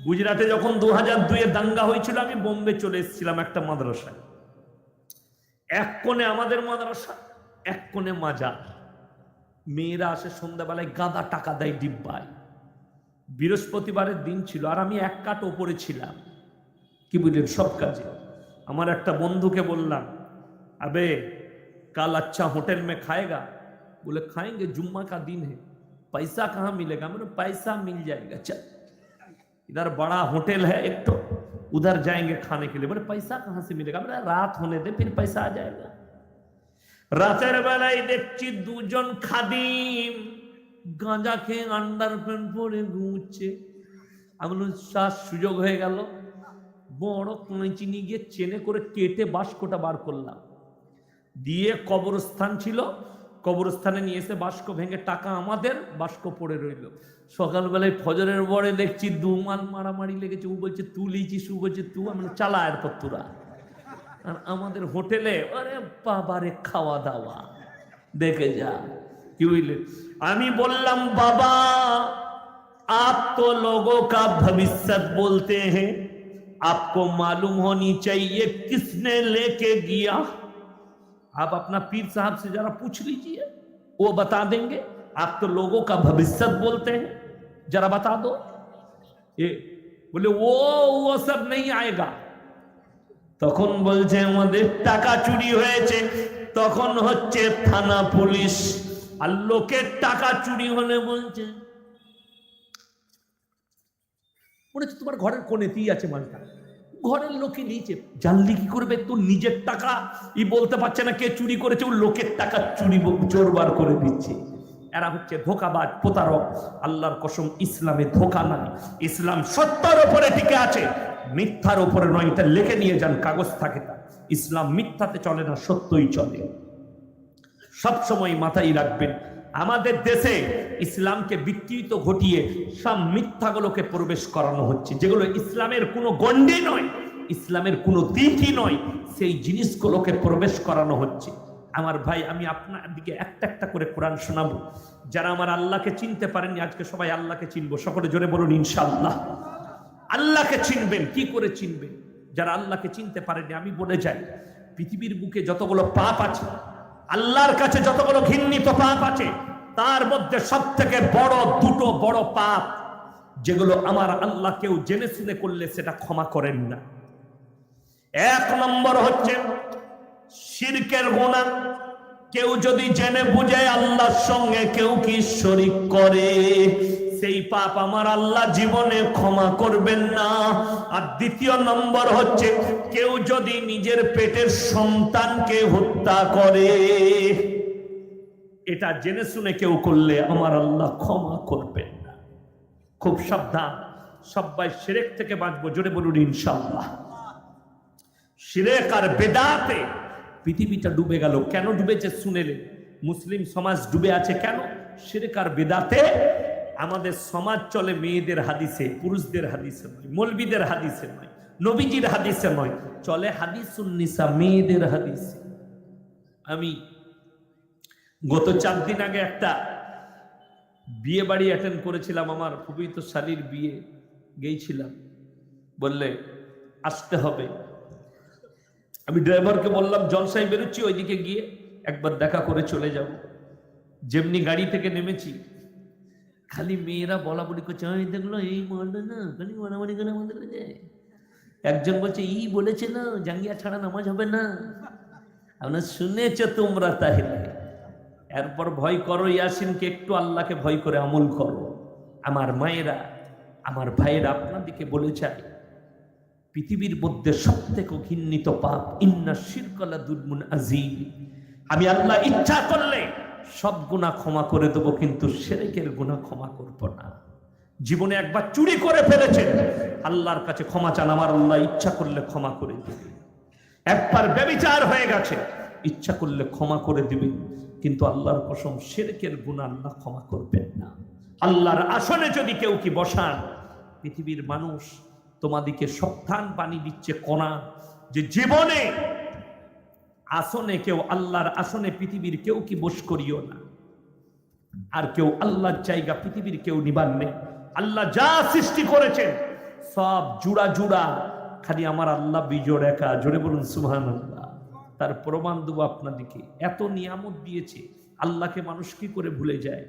গুজরাটে যখন 2002-এ দাঙ্গা হয়েছিল, আমি বোম্বে চলে এসেছিলাম একটা মাদ্রাসায়। এক কোণে আমাদের মাদ্রাসা, এক কোণে মাজার। মেয়েরা আসে সন্ধ্যাবেলায়, গাদা টাকা দেয় ডিব্বায়। বৃহস্পতিবারের দিন ছিল, আর আমি এক কাট ওপরে ছিলাম, কি বুঝলেন, সব কাজে। আমার একটা বন্ধুকে বললাম, আবে কাল अच्छा होटल में खाएगा? बोले खाएंगे, जुम्मा का दिन है। पैसा कहाँ मिलेगा? मैंने पैसा मिल जाएगा, चल इधर बड़ा होटल है एक तो, उधर जाएंगे खाने के लिए। बोले पैसा कहाँ से मिलेगा? मैंने रात होने दे, फिर पैसा आ जाएगा। রাতের বেলায় দেখছি 2 জন খাদিম গাঁজা খেয়ে আন্ডার প্যান্ট পরে ঘুমছে। আমি বললাম, শ্বাস সুযোগ হয়ে গেল, বড় কাঁচি নিয়ে গিয়ে চেনে করে কেটে বাস্কটা বার করলাম, দিয়ে কবরস্থান ছিল, কবরস্থানে নিয়ে এসে বাস্ক ভেঙে, টাকা আমাদের, বাস্ক পড়ে রইল। সকালবেলায় ফজরের পরে দেখছি 2 মান মারামারি লেগেছে। ও বলছে তুই লিচিস, ও বলছে তুই। আমি চালা এরপর তোরা। আর আমাদের হোটেলে, আরে বাবারে, খাওয়া দাওয়া দেখে যা, কি বুঝলে? আমি বললাম, बाबा आप तो लोगों का भविष्य बोलते हैं, आपको मालूम होनी चाहिए किसने लेके गया। आप अपना पीर साहब से जरा पूछ लीजिए, वो बता देंगे। आप तो लोगों का भविष्य बोलते हैं, जरा बता दो। ये बोले वो सब नहीं आएगा। তখন বলছে আমাদের টাকা চুরি হয়েছে, তখন হচ্ছে থানা পুলিশ। আর লোকের টাকা চুরি হলে বলছে, মনে হচ্ছে তোমার ঘরের কোণেতেই আছে মালটা, ঘরের লোকে নিয়েছে। জানলি কি করবে? তোর নিজের টাকা বলতে পারছে না কে চুরি করেছে, ও লোকের টাকা চোর বার করে দিচ্ছে। এরা হচ্ছে ধোকাবাজ, প্রতারক। আল্লাহর কসম, ইসলামে ধোকা নাই। ইসলাম সত্যের উপরে টিকে আছে, মিথ্যার উপরে নয়। এটা লিখে নিয়ে যান, কাগজ থাকে তা। ইসলাম মিথ্যাতে চলে না, সত্যই চলে। সবসময় মাথায় রাখবেন, আমাদের দেশে ইসলামকে বিকৃত ঘটিয়ে সব মিথ্যাগুলোকে প্রবেশ করানো হচ্ছে, যেগুলো ইসলামের কোনো গণ্ডি নয়, ইসলামের কোনো দিকই নয়, সেই জিনিসগুলোকে প্রবেশ করানো হচ্ছে। আমার ভাই, আমি আপনার দিকে একটা একটা করে কোরআন শোনাবো। যারা আমার আল্লাহকে চিনতে পারেননি, আজকে সবাই আল্লাহকে চিনবো। সকলে জোরে বলুন ইনশাআল্লাহ। আল্লাহকে চিনবেন, কি করে চিনবেন? যারা আল্লাহকে চিনতে পারেননি, আমি বলে যাই, পৃথিবীর বুকে যতগুলো পাপ আছে, আল্লাহর কাছে যতগুলো ঘৃণিত পাপ আছে, তার মধ্যে সব থেকে বড় দুটো বড় পাপ, যেগুলো আমার আল্লাহ কেউ জেনে শুনে করলে সেটা ক্ষমা করেন না। এক নম্বর হচ্ছে শিরকের গুনাহ। কেউ যদি জেনে বুঝে আল্লাহর সঙ্গে কেউ কি শরীক করে, সেই পাপ আমার আল্লাহ জীবনে ক্ষমা করবেন না। আর দ্বিতীয় নম্বর হচ্ছে কেউ যদি নিজের পেটের সন্তানকে হত্যা করে, এটা জেনে শুনে কেউ করলে আমার আল্লাহ ক্ষমা করবেন না। খুব সাবধান, সবাই শিরক থেকে বাঁচবো। জোরে বলুন ইনশাআল্লাহ। শিরক আর বেদাতে পৃথিবীটা ডুবে গেল। কেন ডুবেছে শুনেলেন? মুসলিম সমাজ ডুবে আছে কেন? শিরক আর বেদাতে। আমাদের সমাজ চলে মেয়েদের হাদিসে, পুরুষদের হাদিসে নয়, মৌলবীদের হাদিসে নয়, নবীজির হাদিসে নয়, চলে হাদিসুন নিসা, মেয়েদের হাদিসে। আমি গত 4 দিন আগে একটা বিয়ে বাড়ি অ্যাটেন্ড করেছিলাম, আমার খুবই তো শালীর বিয়ে, গেছিলাম, বললে আসতে হবে। আমি ড্রাইভারকে বললাম জলসায় বেরোচ্ছি, ওইদিকে গিয়ে একবার দেখা করে চলে যাব। যেমনি গাড়ি থেকে নেমেছি, খালি মেয়েরা বলা বলি করছে, দেখলো এই বলবে না, খালি মারামারি করে আমাদের কাছে। একজন বলছে ই বলেছে না জাঙ্গিয়া ছাড়া নামাজ হবে না। আপনার শুনেছ তোমরা, তাহলে এরপর ভয় করো ইয়াসিনকে, একটু আল্লাহকে ভয় করে আমল করো। আমার মায়েরা, আমার ভাইয়েরা, আপনাদেরকে বলে চাই, পৃথিবীর মধ্যে সবথেকে ঘৃণিত পাপ ইন্না শিরকা লাযুলমুন আযীম। আমি আল্লাহ ইচ্ছা করলে সব গুনাহ ক্ষমা করে দেবো, কিন্তু শিরকের গুনাহ ক্ষমা করব না। জীবনে একবার চুরি করে ফেলেছেন, আল্লাহর কাছে ক্ষমা চান, আমার আল্লাহ ইচ্ছা করলে ক্ষমা করে দিবেন। একবার ব্যভিচার হয়ে গেছে, ইচ্ছা করলে ক্ষমা করে দিবেন, কিন্তু আল্লাহর কসম শিরকের গুনাহ আল্লাহ ক্ষমা করবেন না। আল্লাহর আসনে যদি কেউ কি বসান, পৃথিবীর মানুষ তোমাদিকে সাবধান বাণী দিচ্ছে কোরআন, যে জীবনে আসনে কেউ, আল্লাহর আসনে পৃথিবীর কেউ কি বস করিও না। আর কেউ আল্লাহর জায়গা পৃথিবীর কেউ নিবার নেই। আল্লাহ যা সৃষ্টি করেছেন সব জুড়া জুড়া, খালি আমার আল্লাহ বিজোড় একা। জোরে বলুন সুবহানাল্লাহ। তার প্রমাণ দেবো আপনাদেরকে। এত নিয়ামত দিয়েছে, আল্লাহকে মানুষ কি করে ভুলে যায়?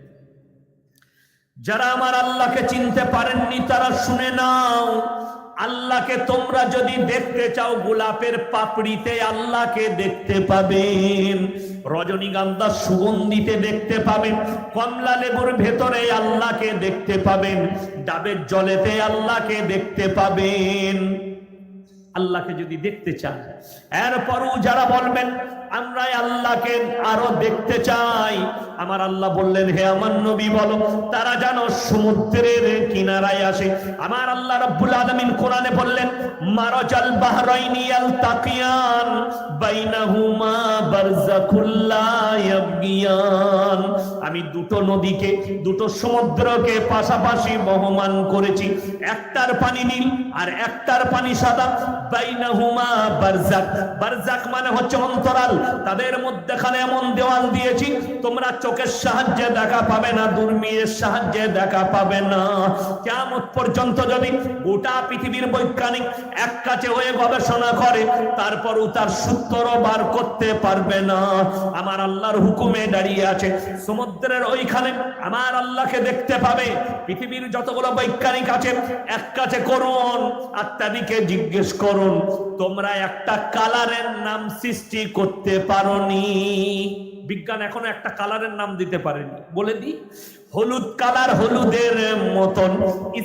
যারা আমার আল্লাহকে চিনতে পারেননি তারা শুনে নাও, আল্লাহকে তোমরা যদি দেখতে চাও, গোলাপের পাপড়িতে আল্লাহকে দেখতে পাবেন, রজনীগন্ধার সুগন্ধিতে দেখতে পাবেন, কমলা লেবুর ভেতরে আল্লাহকে দেখতে পাবেন, ডাবের জলেতে আল্লাহকে দেখতে পাবেন। আল্লাহকে যদি দেখতে চান, এরপরও যারা বলবেন আমরা আল্লাহকে আরো দেখতে চাই, আমার আল্লাহ বললেন হে আমার নবী বলো, তারা যেন সমুদ্রের কিনারায় আসে। আমার আল্লাহ রাব্বুল আলামিন কোরআনে বললেন মারাজাল বাহরাইনি ইয়ালতাকিয়ান বাইনাহুমা বারযাকুল লা ইয়াবগিয়ান। আমি দুটো নদীকে, দুটো সমুদ্রকে পাশাপাশি বহমান করেছি, একটার পানি নীল আর একটার পানি সাদা। বাইনাহুমা বারযাক, বারযাক মানে হচ্ছে অন্তরাল, তাদের মধ্যখানে এমন দেওয়াল দিয়েছি তোমরা চোখের সাহায্যে দেখা পাবে না, দূরবীনের সাহায্যে দেখা পাবে না। কিয়ামত পর্যন্ত যদি গোটা পৃথিবীর বৈজ্ঞানিক এক কাছে হয়ে গবেষণা করে, তারপরও তার সূত্র বার করতে পারবে না। আমার আল্লাহর হুকুমে দাঁড়িয়ে আছে, সমুদ্রের ওইখানে আমার আল্লাহকে দেখতে পাবে। পৃথিবীর যতগুলো বৈজ্ঞানিক আছে এক কাছে করুন, আর তাদেরকে জিজ্ঞেস করুন তোমরা একটা কালারের নাম সৃষ্টি করতে পারোনি? বিজ্ঞান এখনো একটা কালারের নাম দিতে পারেনি। বলে দি, হলুদ কালার হলুদের মতন,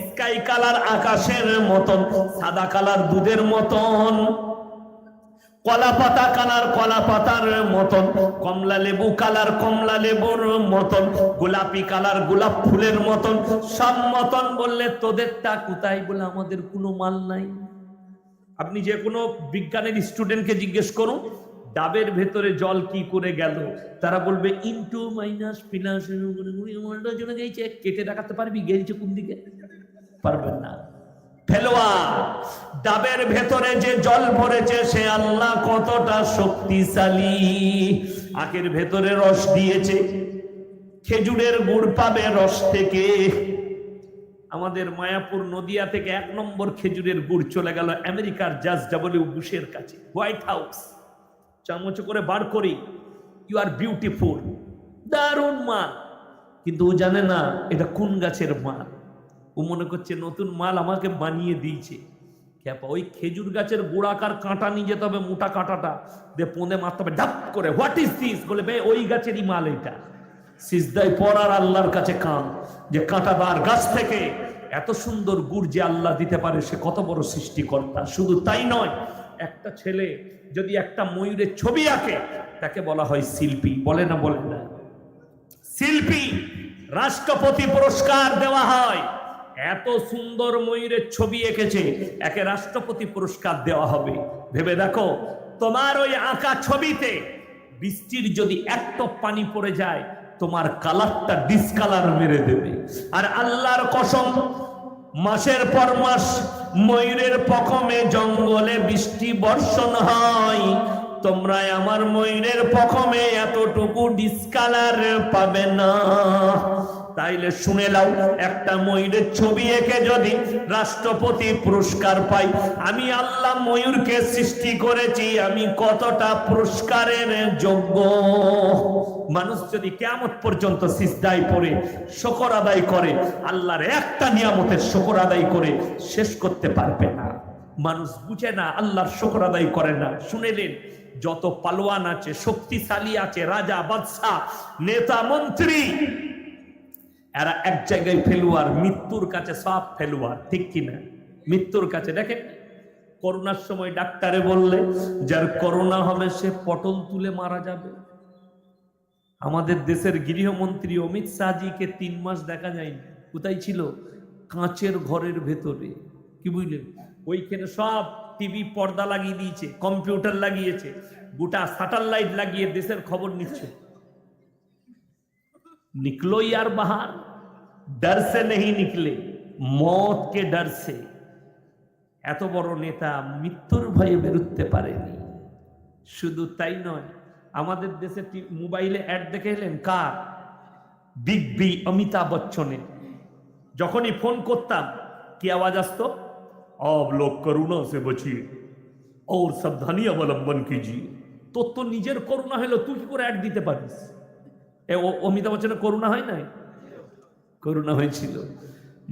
স্কাই কালার আকাশের মতন, সাদা কালার দুধের মতন, কলা পাতা কালার কলা পাতার মতন, কমলা লেবু কালার কমলা লেবুর মতন, গোলাপি কালার গোলাপ ফুলের মতন, সব মতন। বললে তোদেরটা কোথায়? বলে আমাদের কোনো মাল নাই। আপনি যে কোনো বিজ্ঞানের স্টুডেন্টকে জিজ্ঞেস করুন, ডাবের ভেতরে জল কি করে গেল? তারা বলবে ইন্টু মাইনাস প্লাস, কেটে দেখাতে পারবি গেলছে কোন দিকে? পারবেন না। ফেলোয়া ডাবের ভেতরে যে জল ভরেছে সে আল্লাহ কতটা শক্তিশালী। আখের ভেতরে রস দিয়েছে, খেজুরের গুড় পাবে রস থেকে। আমাদের মায়াপুর নদিয়া থেকে 1 নম্বর খেজুরের গুড় চলে গেল আমেরিকার জর্জ ডব্লিউ বুশের কাছে, হোয়াইট হাউস। চামচ করে বার করি, ইউ আর বিউটিফুল, দারুণ মাল। কিন্তু ও জানে না এটা কোন গাছের মাল। ও মনে করছে নতুন মাল আমাকে বানিয়ে দিয়েছে। ক্যাপা ওই খেজুর গাছের গোড়াকার কাঁটা নিয়ে যেতে হবে, মোটা কাঁটাটা দিয়ে পোঁদে মারতে হবে ডাপ করে। What is this? বলে বে ওই গাছেরই মাল এটা। সিজদায় পড়ার আল্লাহর কাছে কাম যে কাঁটাদার গাছ থেকে এত সুন্দর গুড় যে আল্লাহ দিতে পারে, সে কত বড় সৃষ্টিকর্তা। শুধু তাই নয়, একটা ছেলে যদি একটা ময়ূরের ছবি আঁকে তাকে বলা হয় শিল্পী। বলে না? বলে না? শিল্পী। রাষ্ট্রপতি পুরস্কার দেওয়া হয়। এত সুন্দর ময়ূরের ছবি এঁকেছে, একে রাষ্ট্রপতি পুরস্কার দেওয়া হবে। ভেবে দেখো, তোমার ওই আঁকা ছবিতে বৃষ্টির যদি এক টপ পানি পড়ে যায়, তোমার কালারটা ডিসকালার মেরে দেবে। আর আল্লাহর কসম, মাসের পর মাস ময়ূরের পকমে জঙ্গলে বৃষ্টি বর্ষণ হয়, তোমরা আমার ময়ূরের পকমে এতটুকু ডিসকালার পাবে না। তাইলে শুনে নাও, একটা ময়ূরের ছবি এঁকে যদি রাষ্ট্রপতি পুরস্কার পাই, আমি আল্লাহ ময়ূরকে সৃষ্টি করেছি, আমি কতটা পুরস্কারের যোগ্য। মানুষ যদি কিয়ামত পর্যন্ত সিজদায় পড়ে শুকর আদায় করে, আল্লাহর একটা নিয়ামতের শুকর আদায় করে শেষ করতে পারবে না। মানুষ বুঝে না, আল্লাহর শুকর আদায় করে না। শুনেলেন, যত পালোয়ান আছে, শক্তিশালী আছে, রাজা বাদশা, নেতা মন্ত্রী, এরা এক জায়গায় ফেলুয়ার, মৃত্যুর কাছে সব ফেলুয়ার। ঠিক কিনা? মৃত্যুর কাছে। দেখেন, করোনার সময় ডাক্তারে বললে যার করোনা হবে সে পটল তুলে মারা যাবে। আমাদের দেশের গৃহমন্ত্রী অমিত শাহজিকে 3 মাস দেখা যায়নি। কোথায় ছিল? কাঁচের ঘরের ভেতরে। কি বুঝলেন? ওইখানে সব টিভি পর্দা লাগিয়ে দিয়েছে, কম্পিউটার লাগিয়েছে, গোটা স্যাটেলাইট লাগিয়ে দেশের খবর নিচ্ছে। निकलो यार बाहर, डर से नहीं निकले, मौत के डर से। এত বড় নেতা মৃত্যুর ভয়ে বেরোতে পারেনি। শুধু তাই নয়, আমাদের দেশে মোবাইলে অ্যাড দেখে এলেন কার? বিগ বি অমিতাভ বচ্চনের। যখনই ফোন করতাম কি আওয়াজ আসতো? आप लोग करुणा से बचिए और सावधानी अवलंबन कीजिए। তোর তো নিজের করোনা হলো, তুই কি করে অ্যাড দিতে পারিস? অমিতাভ বচ্চনের করোনা হয় নাই? করোনা হয়েছিল।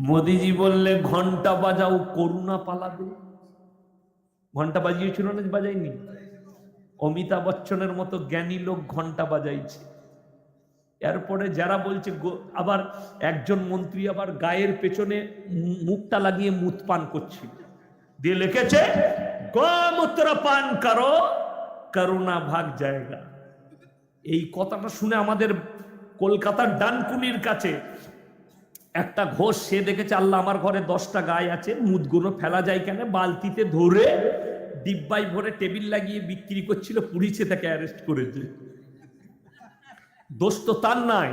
মোদিজি বললে ঘন্টা বাজাও, করোনা পালাবে। ঘন্টা বাজিয়েছিল না? বাজাইনি? অমিতাভ বচ্চনের মতো জ্ঞানী লোক ঘন্টা বাজাইছে। এরপরে যারা বলছে, আবার একজন মন্ত্রী আবার গায়ের পেছনে মুখটা লাগিয়ে মুত পান করছিল, দিয়ে লিখেছে গোমূত্র পান করো, করোনা ভাগ জায়গা। এই কথাটা শুনে আমাদের কলকাতার ডানকুনির কাছে একটা ঘোষ, সে দেখেছে আল্লাহ আমার ঘরে 10টা গাই আছে, মুদগুলো ফেলা যায় কেন, বালতিতে ধরে ডিব্বাই ভরে টেবিল লাগিয়ে বিক্রি করছিল, পুলিশে তাকে অ্যারেস্ট করেছে। দোষ তো তার নাই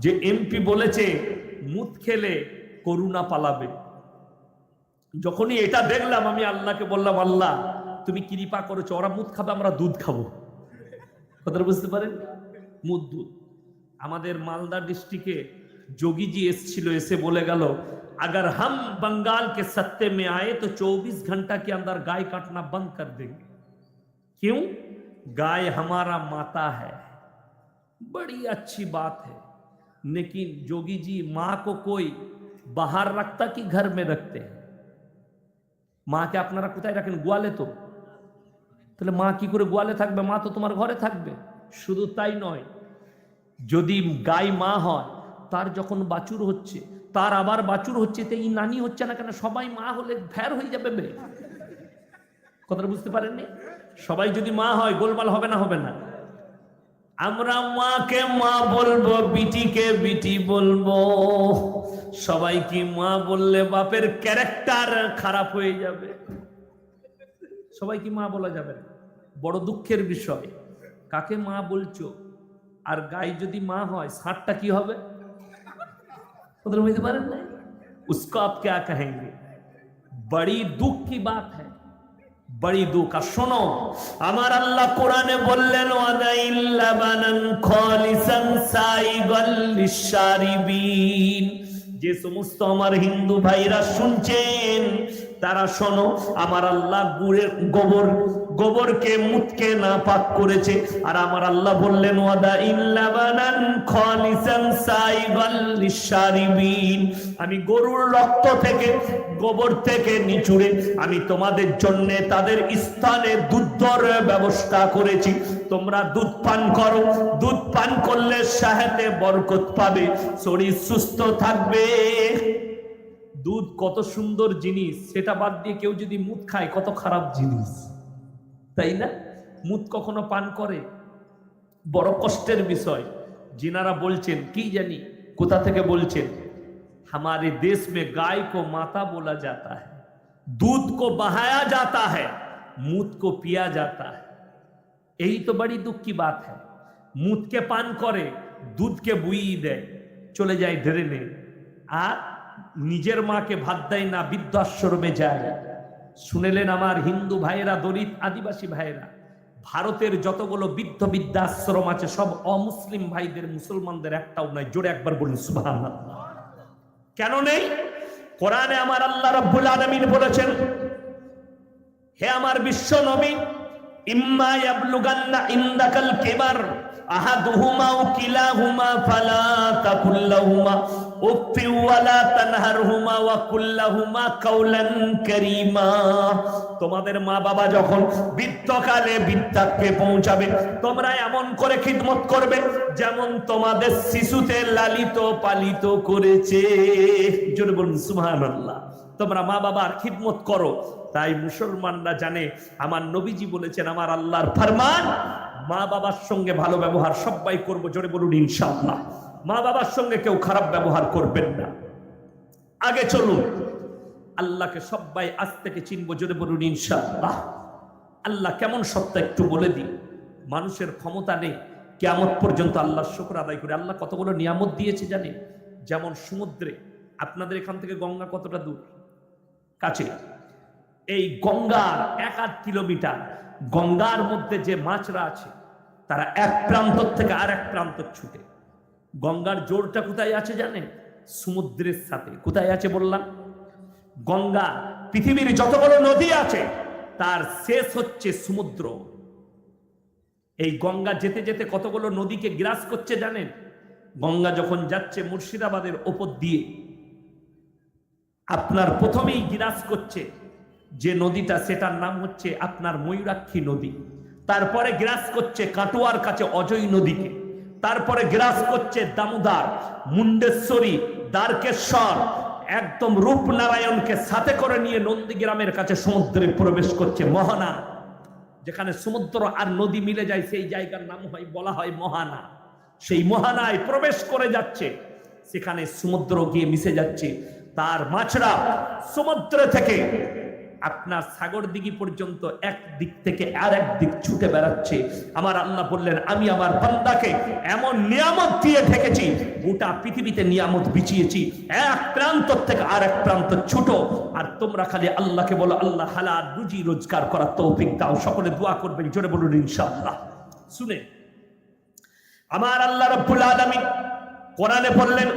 যে এমপি বলেছে মুদ খেলে করোনা পালাবে। যখনই এটা দেখলাম, আমি আল্লাহকে বললাম, আল্লাহ তুমি কৃপা করেছো, ওরা মুদ খাবে, আমরা দুধ খাবো। কথা বুঝতে পারেন? মুদ দুধ। আমাদের মালদা ডিস্ট্রিক্টে যোগীজি এসেছিল, এসে বলে গেল, अगर हम बंगाल के सत्ते में आए तो 24 घंटा के अंदर गाय काटना बंद कर देंगे। क्यों? गाय हमारा माता है। बड़ी अच्छी बात है, लेकिन जोगी जी माँ को कोई बाहर रखता कि घर में रखते हैं? माँ के আপনারা কোথায় রাখেন? গোয়ালে তো। তাহলে মা কি করে গোয়ালে থাকবে? মা তো তোমার ঘরে থাকবে। শুধু তাই নয়, যদি গাই মা হয়, তার যখন বাছুর হচ্ছে, তার আবার বাছুর হচ্ছে, তো এই নানি হচ্ছে না কেন? সবাই মা হলে ফের হয়ে যাবে বে। কথাটা বুঝতে পারেননি? সবাই যদি মা হয় গোলমাল হবে না? হবে না? আমরা মাকে মা বলবো, বিটিকে বিটি বলবো। সবাই কি মা বললে বাপের ক্যারেক্টার খারাপ হয়ে যাবে? সবাই কি মা বলা যাবে না? বড় দুঃখের বিষয়। কাকে মা বলছো? আর গায়ে যদি মা হয় ষাটটা কি হবে? বুঝতে পারেন না? उसको आप क्या कहेंगे? बड़ी दुख की बात है, बड़ी दुख। আর শোনো, আমার আল্লাহ কোরআনে বললেন ওয়াদাইল লাবানান খালিসান সাইগাল লিশারিবিন। যে সমস্ত আমার হিন্দু ভাইরা শুনছেন তারা শোনো, আমার আল্লাহ গোবরকে মুতকে নাপাক করেছে। আর আমার আল্লাহ বললেন ওয়াদাইল লাবানান খালিসান সাইগাল লিশারিবিন, আমি গরুর রক্ত থেকে, গোবর থেকে নিচুড়ে আমি তোমাদের জন্য তাদের স্থানে দুধের ব্যবস্থা করেছি। তোমরা দুধ পান করো, দুধ পান করলে সাহেতে বরকত পাবে, শরীর সুস্থ থাকবে। দুধ কত সুন্দর জিনিস, সেটা বাদ দিয়ে কেউ যদি মুদ খায় কত খারাপ জিনিস, তাই না? মুদ কখনো পান করে, বড় কষ্টের বিষয়। जिनारा बोलছেন কি জানি কোথা থেকে বলছেন, हमारे देश में गाय को माता बोला जाता है, दूध को बहाया जाता है, मूत को पिया जाता है। यही तो बड़ी दुख की बात है। मूत के पान करे, दूध के बुई दे, चले जाए ड्रेने, আর নিজের মাকে ভাত দেয় না, বৃদ্ধাশ্রমে যায়। শুনেলেন আমার হিন্দু ভাইয়েরা, দলিত আদিবাসী ভাইয়েরা, ভারতের যতগুলো বৃদ্ধ বৃদ্ধাশ্রম আছে সব অমুসলিম ভাইদের, মুসলমানদের একটাও নাই। জোরে একবার বলুন সুবহানাল্লাহ। কেন নেই? কোরআনে আমার আল্লাহ রাব্বুল আলামিন বলেছেন, হে আমার বিশ্ব নবী, ইম্মা ইয়াবলুগান্না ইনদাকাল কিবার আহাদুহুমা আও কিলাহুমা ফালা তাকুল লাহুমা উফফি ওয়ালা তানহারহুমা ওয়া কুল লাহুমা কাওলান কারীমা। তোমাদের মা বাবা যখন বৃদ্ধকালে বৃদ্ধাক্যে পৌঁছাবে, তোমরা এমন করে খিদমত করবে যেমন তোমাদের শিশুতে লালিত পালিত করেছে। জোরে বলুন সুবহানাল্লাহ। তোমরা মা বাবার খিদমত করো। তাই মুসলমানরা জানে, আমার নবীজি বলেছেন, আমার আল্লাহর ফরমান, মা বাবার সঙ্গে ভালো ব্যবহার সবাই করব। জোরে বলুন ইনশাআল্লাহ। মা বাবার সঙ্গে কেউ খারাপ ব্যবহার করবেন না। আগে চলুন, আল্লাহকে সবাই আজ থেকে চিনবো। জোরে বলুন ইনশাআল্লাহ। আল্লাহ কেমন সত্তা একটু বলে দিই। মানুষের ক্ষমতা নেই কিয়ামত পর্যন্ত আল্লাহর শুকর আদায় করে। আল্লাহ কতগুলো নিয়ামত দিয়েছে জানেন? যেমন সমুদ্রে, আপনাদের এখান থেকে গঙ্গা কতটা দূর? কাছে। এই গঙ্গার 1-8 কিলোমিটার, গঙ্গার মধ্যে যে মাছরা আছে তারা এক প্রান্ত থেকে আর এক প্রান্ত ছুটে। গঙ্গার জোরটা কোথায় আছে জানেন? সমুদ্রের সাথে। কোথায় আছে বললাম? গঙ্গা পৃথিবীর যতগুলো নদী আছে তার শেষ হচ্ছে সমুদ্র। এই গঙ্গা যেতে যেতে কতগুলো নদীকে গ্রাস করছে জানেন? গঙ্গা যখন যাচ্ছে মুর্শিদাবাদের ওপর দিয়ে, আপনার প্রথমেই গ্রাস করছে যে নদীটা, সেটার নাম হচ্ছে আপনার ময়ূরাক্ষী নদী। তারপরে গ্রাস করছে কাটোয়ার কাছে অজয় নদীকে। তারপরে গ্রাস করছে দামোদর, মুন্ডেশ্বরী, দ্বারকেশ্বর, একদম রূপনারায়ণকে সাথে করে নিয়ে নন্দীগ্রামের কাছে সমুদ্রে প্রবেশ করছে। মোহনা, যেখানে সমুদ্র আর নদী মিলে যায় সেই জায়গার নাম বলা হয় মোহানা। সেই মোহানায় প্রবেশ করে যাচ্ছে, সেখানে সমুদ্র গিয়ে মিশে যাচ্ছে। তার মাছরা সমুদ্র থেকে আপনার সাগর দিঘি পর্যন্ত এক দিক থেকে আর এক দিক ছুটে বেড়াচ্ছে। আমার আল্লাহ বললেন, আমি আমার বান্দাকে এমন নিয়ামত দিয়ে ঢেকেছি, গোটা পৃথিবীতে নিয়ামত বিছিয়েছি, এক প্রান্ত থেকে আর এক প্রান্ত ছুটো। আর তোমরা খালি আল্লাহকে বলো, আল্লাহ হালাল রুজি রোজগার করার তৌফিক দাও। সকলে দোয়া করবেন, জোরে বলুন ইনশাআল্লাহ। শুনে আমার আল্লাহ রাব্বুল আলামিন কোরআনে বললেন,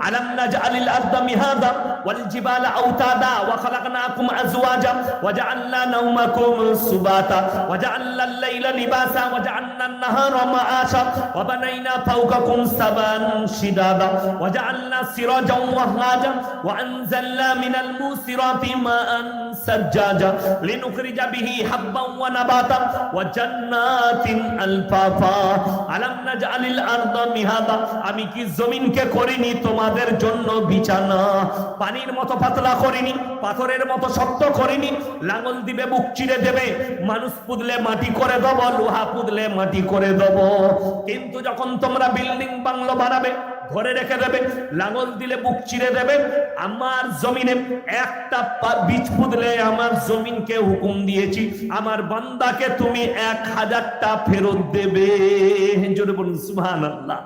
আলাম নাজআলিল আরদা মিহাদা ওয়াল জিবালা আওতাদা ওয়া খালাকনাকুম আজওয়াজা ওয়া জাআলনা নাওমাকুম সুবাতা ওয়া জাআলনাল লাইলা লিবাসা ওয়া জাআলনান নাহারা মাআশা ওয়া বানাইনা ফাওকাকুম সাবান শিদাদা ওয়া জাআলনা সিরাজাও ওয়া হাজা ওয়া আনজালনা মিনাল মুসিরাতি মাআন সাজ্জাজা লিনুখরিজা বিহি হাব্বান ওয়া নাবাতা ওয়া জান্নাতিন আলফাফা। আলাম নাজআলিল আরদা মিহাদা, আমি কি জমিনকে করিনি তোমাদের জন্য বিছানা? পানির মতো পাতলা করিনি, পাথরের মতো শক্ত করিনি। লাঙল দিবে, বুক চিরে দেবে, মানুষ পুদলে মাটি করে দেব, লোহা পুদলে মাটি করে দেব। কিন্তু যখন তোমরা বিল্ডিং বাংলো বানাবে, ধরে রেখে দেবে, লাঙল দিলে বুক চিরে দেবে। আমার জমিনে একটা বীজ পুঁতলে আমার জমিনকে হুকুম দিয়েছি আমার বান্দাকে তুমি 1000টা ফেরত দেবে। জোরে বলুন সুবহানাল্লাহ।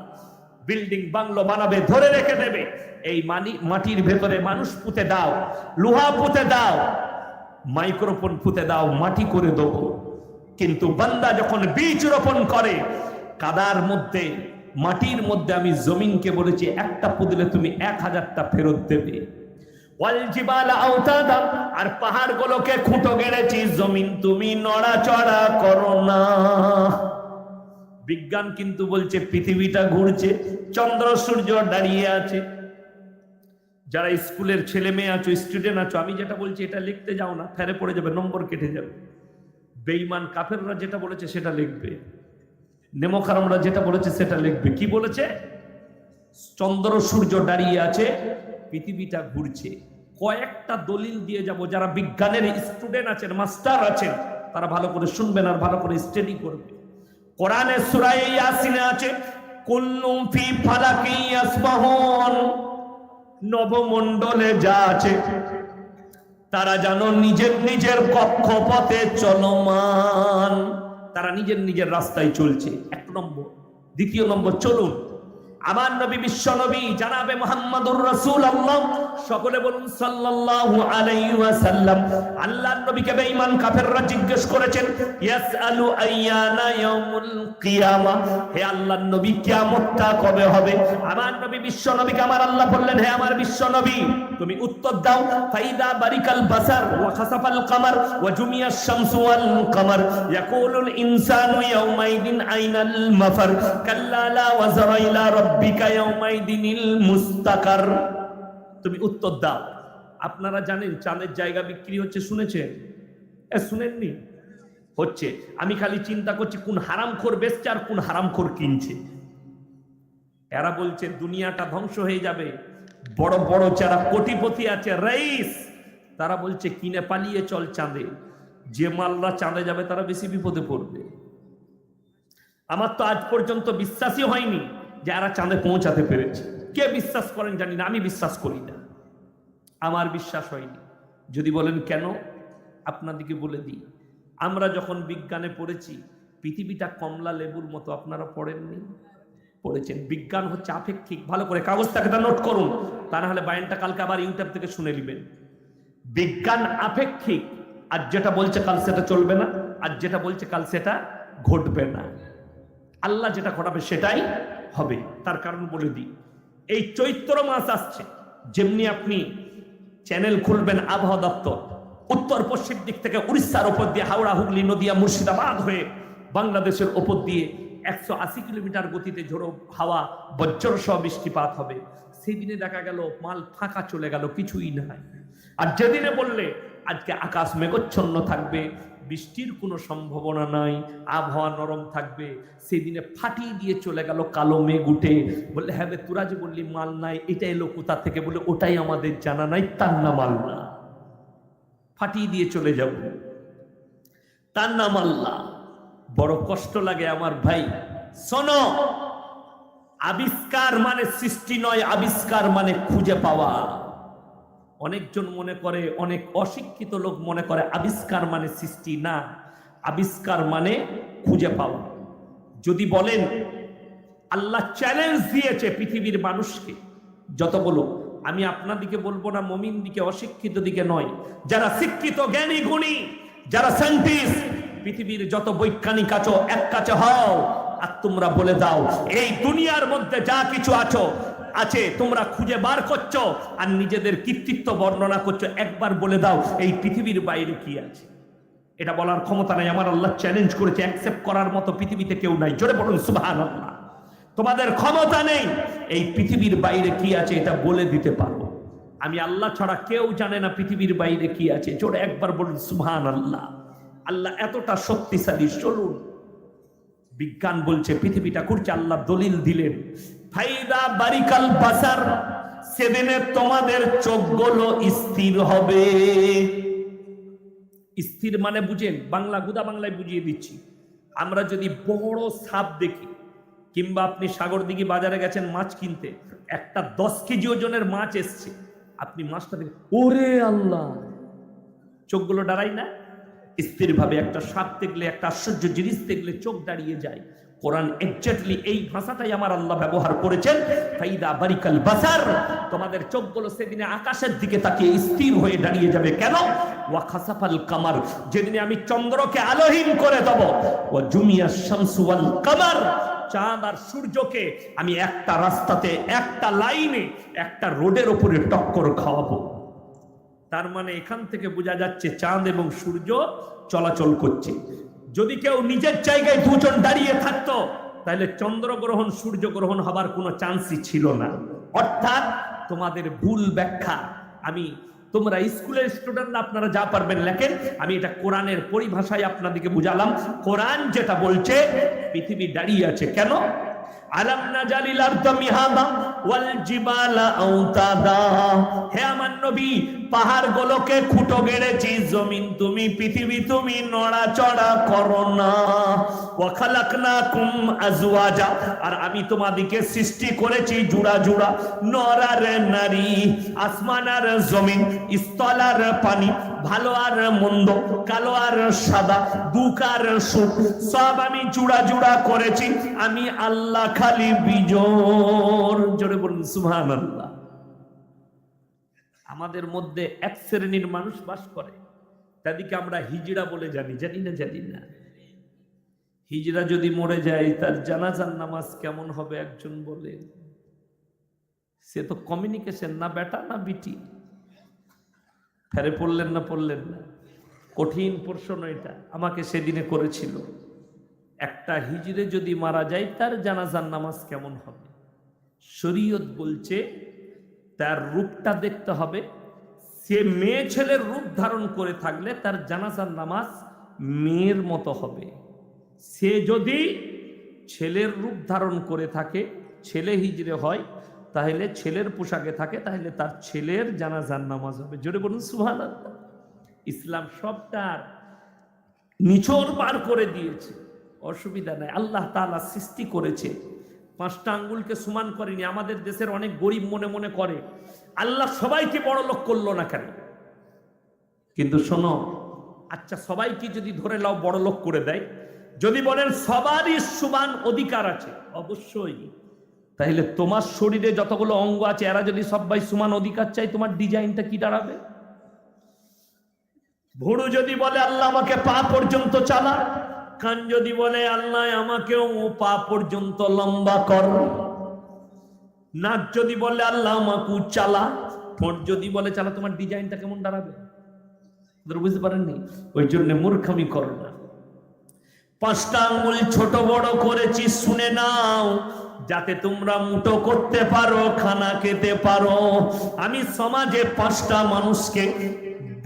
বিল্ডিং বাংলো বানাবে, ধরে রেখে দেবে। এই মাটির ভেতরে মানুষ পুঁতে দাও, লোহা পুঁতে দাও, মাইক্রোফোন পুঁতে দাও, মাটি করে দেবো। কিন্তু বান্দা যখন বীজ রোপণ করে কাদার মধ্যে, মাটির মধ্যে, আমি জমিনকে বলেছি একটা পুঁতলে তুমি 1000টা ফেরত দেবে। আর পাহাড় গুলোকে খুঁটো গেড়েছি, জমিন তুমি নড়াচড়া করো না। বিজ্ঞান কিন্তু বলছে পৃথিবীটা ঘুরছে, চন্দ্র সূর্য দাঁড়িয়ে আছে। যারা স্কুলের ছেলে মেয়ে আছো, স্টুডেন্ট আছো, আমি যেটা বলছি এটা লিখতে যাও না, ফেরে পড়ে যাবে, নম্বর কেটে যাবে। বেঈমান কাফেররা যেটা বলেছে সেটা লিখবে, নেমোখারামরা যেটা বলেছে সেটা লিখবে। কি বলেছে? চন্দ্র সূর্য দাঁড়িয়ে আছে, পৃথিবীটা ঘুরছে। কয়েকটা দলিল দিয়ে যাব, যারা বিজ্ঞানের স্টুডেন্ট আছেন, মাস্টার আছেন, তারা ভালো করে শুনবেন আর ভালো করে স্টাডি করবে। কোরআনে সূরা ইয়াসিনে আছে কুল্লুম ফি ফালাকি ইয়াসবাহুন, নবমণ্ডলে যা আছে তারা জানো নিজের নিজের কক্ষপথে চলমান, তারা নিজের নিজের রাস্তায় চলছে। 1 নম্বর। দ্বিতীয় নম্বর, চলুন আমার নবী, বিশ্ব নবী জানাবে মুহাম্মাদুর রাসূলুল্লাহ, সকলে বলুন সাল্লাল্লাহু আলাইহি ওয়াসাল্লাম। আল্লাহর নবীকে বেঈমান কাফেররা জিজ্ঞেস করেছেন, ইয়াসআলু আইয়ানা ইয়াউমুল কিয়ামা, হে আল্লাহর নবী কিয়ামতটা কবে হবে? আমার নবী বিশ্ব নবীকে আমার আল্লাহ বললেন, হে আমার বিশ্ব নবী তুমি উত্তর দাও, ফাইদা বারিকাল বাসার ওয়া খাসাফাল কামার ওয়া জুমিয়াশ শামসু ওয়াল কামার ইয়াকুলুল ইনসানু ইয়াউমাইদিন আইনাল মাফার কাল্লা লা ওয়াজরা ইলা রাব্বিকা ইয়াউমাইদিনিল মুস্তাকার। তুমি উত্তর দাও। আপনারা জানেন চাঁদের জায়গা বিক্রি হচ্ছে, শুনেছেন? শুনেননি? হচ্ছে। আমি খালি চিন্তা করছি কোন হারামখোর বেচছে আর কোন হারামখোর কিনছে। এরা বলছে দুনিয়াটা ধ্বংস হয়ে যাবে, বড় বড় যারা কোটিপতি আছে, রাইস, তারা বলছে কিনে পালিয়ে চল চাঁদে। যে মালরা চাঁদে যাবে তারা বেশি বিপদে পড়বে। আমার তো আজ পর্যন্ত বিশ্বাসই হয়নি যে এরা চাঁদে পৌঁছাতে পেরেছে। কে বিশ্বাস করেন জানি না, আমি বিশ্বাস করি না, আমার বিশ্বাস হয়নি। যদি বলেন কেন, আপনাদেরকে বলে দিই। আমরা যখন বিজ্ঞানে পড়েছি পৃথিবীটা কমলা লেবুর মতো, আপনারা পড়েননি? পড়েছেন। বিজ্ঞান হচ্ছে আপেক্ষিক। ভালো করে কাগজ থেকে নোট করুন, তা না হলে বায়ানটা কালকে আবার ইউটিউব থেকে শুনে নেবেন। বিজ্ঞান আপেক্ষিক, আর যেটা বলছে কাল সেটা চলবে না, আর যেটা বলছে কাল সেটা ঘটবে না। আল্লাহ যেটা ঘটাবে সেটাই হবে। তার কারণ বলে দিই, এই চৈত্র মাস আসছে, যেমনি আপনি চ্যানেল খুলবেন আবহাওয়া দপ্তর, উত্তর পশ্চিম দিক থেকে উড়িষ্যার উপর দিয়ে হাওড়া, হুগলি, নদিয়া, মুর্শিদাবাদ হয়ে বাংলাদেশের উপর দিয়ে 180 কিলোমিটার গতিতে ঝোড়ো হাওয়া, বজ্র সহ বৃষ্টিপাত হবে। সেই দিনে দেখা গেল মাল ফাঁকা চলে গেল, কিছুই নাই। আর যেদিনে বললে আজকে আকাশ মেঘচ্ছন্ন থাকবে, বৃষ্টির কোনো সম্ভাবনা নাই, আবহাওয়া নরম থাকবে, সেদিনে ফাটিয়ে দিয়ে চলে গেল কালো মেঘ উঠে। বললে হ্যাঁ তোরা যে বললি মাল নাই, এটা এলো কোথা থেকে? বলে ওটাই আমাদের জানা নাই, তার না মাল না, ফাটিয়ে দিয়ে চলে যাব, তার নাম আল্লাহ। বড় কষ্ট লাগে আমার ভাই। শোনো, আবিষ্কার মানে সৃষ্টি নয়, আবিষ্কার মানে খুঁজে পাওয়া। অনেকজন মনে করে, অনেক অশিক্ষিত লোক মনে করে আবিষ্কার মানে সৃষ্টি, না, আবিষ্কার মানে খুঁজে পাওয়া। যদি বলেন আল্লাহ চ্যালেঞ্জ দিয়েছে পৃথিবীর মানুষকে যতগুলো, আমি আপনাদিকে বলবো না, মুমিন দিকে, অশিক্ষিত দিকে নয়, যারা শিক্ষিত, জ্ঞানী, গুণী, যারা সায়েন্টিস্ট, পৃথিবীর যত বৈজ্ঞানিক আছো এক কাছে হও আর তোমরা বলে দাও এই দুনিয়ার মধ্যে যা কিছু আছে তোমরা খুঁজে বার করছো আর নিজেদের কৃতিত্ব বর্ণনা করছো, একবার বলে দাও এই পৃথিবীর বাইরে কি আছে। এটা বলার ক্ষমতা নাই। আমার আল্লাহ চ্যালেঞ্জ করেছে, অ্যাকসেপ্ট করার মতো পৃথিবীতে কেউ নাই। জোরে বলুন সুবহানাল্লাহ। তোমাদের ক্ষমতা নেই এই পৃথিবীর বাইরে কি আছে এটা বলে দিতে পারো। আমি আল্লাহ ছাড়া কেউ জানে না পৃথিবীর বাইরে কি আছে। জোরে একবার বলুন সুবহানাল্লাহ। আল্লাহ এতটা শক্তিশালী। চলুন, বিজ্ঞান বলছে পৃথিবীটা ঘুরছে, আল্লাহ দলিল দিলেন, ফাইদা বারিকাল বাসার, সেদিনে তোমাদের চোখগুলো স্থির হবে। স্থির মানে বুঝেন, বাংলা গুদা বাংলায় বুঝিয়ে দিচ্ছি। আমরা যদি বড় সাপ দেখি, কিংবা আপনি সাগরদিঘি বাজারে গেছেন মাছ কিনতে, একটা 10 কেজি ওজনের মাছ এসছে, আপনি মাছটা দেখে ওরে আল্লাহ, চোখগুলো দাঁড়ায় না? স্থির ভাবে একটা সাপ দেখলে, একটা আশ্চর্য জিনিস দেখলে চোখ দাঁড়িয়ে যায়। কোরআন এক্স্যাক্টলি এই ভাষাটাই আমার আল্লাহ ব্যবহার করেছেন, ফাইদা বারিকাল বাসার, তোমাদের চোখগুলো সেদিনে আকাশের দিকে তাকিয়ে স্থির হয়ে দাঁড়িয়ে যাবে। কেন? ওয়া খাসাফাল কামার, যেদিনে আমি চন্দ্রকে আলোহীন করে দেব, ওয়া জুমিয়াশ শামসু ওয়াল কামার, চাঁদ আর সূর্যকে আমি একটা রাস্তাতে, একটা লাইনে, একটা রোডের উপরে টক্কর খাওয়াবো। তার মানে এখান থেকে বোঝা যাচ্ছে চাঁদ এবং সূর্য চলাচল করছে। যদি কেউ নিজের জায়গায় দুজন দাঁড়িয়ে থাকতো, তাহলে চন্দ্রগ্রহণ সূর্যগ্রহণ হবার কোনো চান্সই ছিল না। অর্থাৎ তোমাদের ভুল ব্যাখ্যা, তোমরা স্কুলের স্টুডেন্টরা আপনারা যা পারবেন লেখেন, আমি এটা কোরআনের পরিভাষায় আপনাদেরকে বুঝালাম। কোরআন যেটা বলছে পৃথিবী দাঁড়িয়ে আছে কেন? আলাম নাজালিল আরদা মিহাদা ওয়াল জিবালা আওতাদা, হে আমার নবী, পাহাড়গুলোকে খুঁটো গেড়েছি, জমিন তুমি, পৃথিবী তুমি নড়াচড়া করো না। ওয়া খালাকনাকুম আজওয়াজা, আর আমি তোমাদেরকে সৃষ্টি করেছি জুড়া জুড়া, নর আর নারী, আসমান আর জমিন, স্থল আর পানি, ভালো আর মন্দ, কালো আর সাদা, দুঃখ আর সুখ, সব আমি জুড়া জুড়া করেছি। আমি আল্লাহ খালি বিজোড়। জোরে বলুন সুবহানাল্লাহ। আমাদের মধ্যে এক শ্রেণীর মানুষ বাস করে, তাদেরকে আমরা হিজড়া বলে জানি না। হিজড়া যদি মরে যায়, তার জানাজার নামাজ কেমন হবে একজন বলে? সে তো কমিউনিকেশন না বেটা না বিটি। ফেরে পড়লেন না? কঠিন প্রশ্ন এটা আমাকে সেদিনে করেছিল। একটা হিজড়ে যদি মারা যায়, তার জানাজার নামাজ কেমন হবে? শরীয়ত বলছে তার রূপটা দেখতে হবে। সে মেয়ে ছেলের রূপ ধারণ করে থাকলে তার জানাজার নামাজ মেয়ের মতো হবে। সে যদি ছেলের রূপ ধারণ করে থাকে, ছেলে হিজড়ে হয়, তাহলে ছেলের পোশাকে থাকে, তাহলে তার ছেলের জানাজার নামাজ হবে। জোরে বলুন সুবহানাল্লাহ। ইসলাম সবটার নিচড় বার করে দিয়েছে, অসুবিধা নাই। আল্লাহ তাআলা সৃষ্টি করেছে, 5টা আঙ্গুলকে সমান করেনি। আমাদের দেশের অনেক গরিব মনে মনে করে আল্লাহ সবাইকে বড় লোক করলো না কেন? কিন্তু শোনো, আচ্ছা সবাইকে যদি ধরে লাও বড় লোক করে দেয়, যদি বলেন সবারই সমান অধিকার আছে, অবশ্যই, তাহলে তোমার শরীরে যতগুলো অঙ্গ আছে এরা যদি সবাই সমান অধিকার চাই, তোমার ডিজাইনটা কি দাঁড়াবে? ভুরু যদি বলে আল্লাহ আমাকে পা পর্যন্ত চালা, কান যদি বলে আল্লাহ আমাকেও পা পর্যন্ত লম্বা কর, নাক যদি বলে আল্লাহ আমাকে চালা, ঠোঁট যদি বলে চালা, তোমার ডিজাইনটা কেমন দাঁড়াবে? বুঝতে পারেননি? ওই জন্য মূর্খামি করো না। 5টা আঙ্গুল ছোট বড় করেছি, শুনে নাও, যাতে তোমরা মুঠো করতে পারো, খানা খেতে পারো। আমি সমাজে 5টা মানুষকে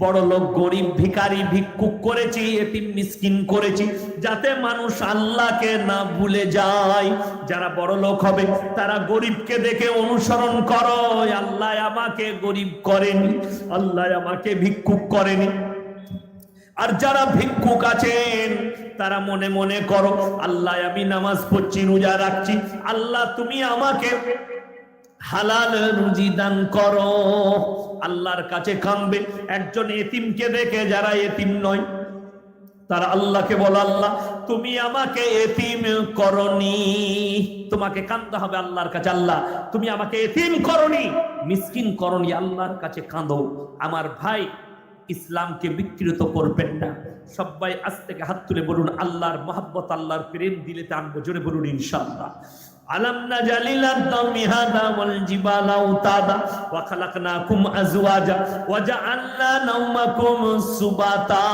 বড় লোক, গরিব, ভিখারি, ভিক্ষুক করেছি, এতিম মিসকিন করেছি, যাতে মানুষ আল্লাহকে না ভুলে যায়। যারা বড় লোক হবে তারা গরিবকে দেখে অনুসরণ করো, আল্লাহ আমাকে গরিব করেনি, আল্লাহ আমাকে ভিক্ষুক করেনি। আর যারা ভিক্ষুক আছেন তারা মনে মনে করো আল্লাহ আমি নামাজ পড়ছি, রোজা রাখছি, আল্লাহ তুমি আমাকে হালাল রুজি দান করো। আল্লাহর কাছে কাঁদবে। একজন এতিমকে দেখে যারা এতিম নয় তারা আল্লাহকে বলো আল্লাহ তুমি আমাকে এতিম করনি। তোমাকে কাঁদতে হবে আল্লাহর কাছে, আল্লাহ তুমি আমাকে এতিম করনি, মিসকিন করনি। আল্লাহর কাছে কাঁদো। আমার ভাই, ইসলামকে বিকৃত করবেন না। সবাই আজ থেকে হাত তুলে বলুন আল্লাহর মহব্বত, আল্লাহর প্রেম দিলেতে আনবো। জোরে বলুন ইনশাআল্লাহ। আলাম নাজালিল আরদা মিহাদা ওয়াল জিবালা আওতাদা ওয়া খালাকনাকুম আজওয়াজা ওয়া জাআলনা নাওমাকুম সুবাতা।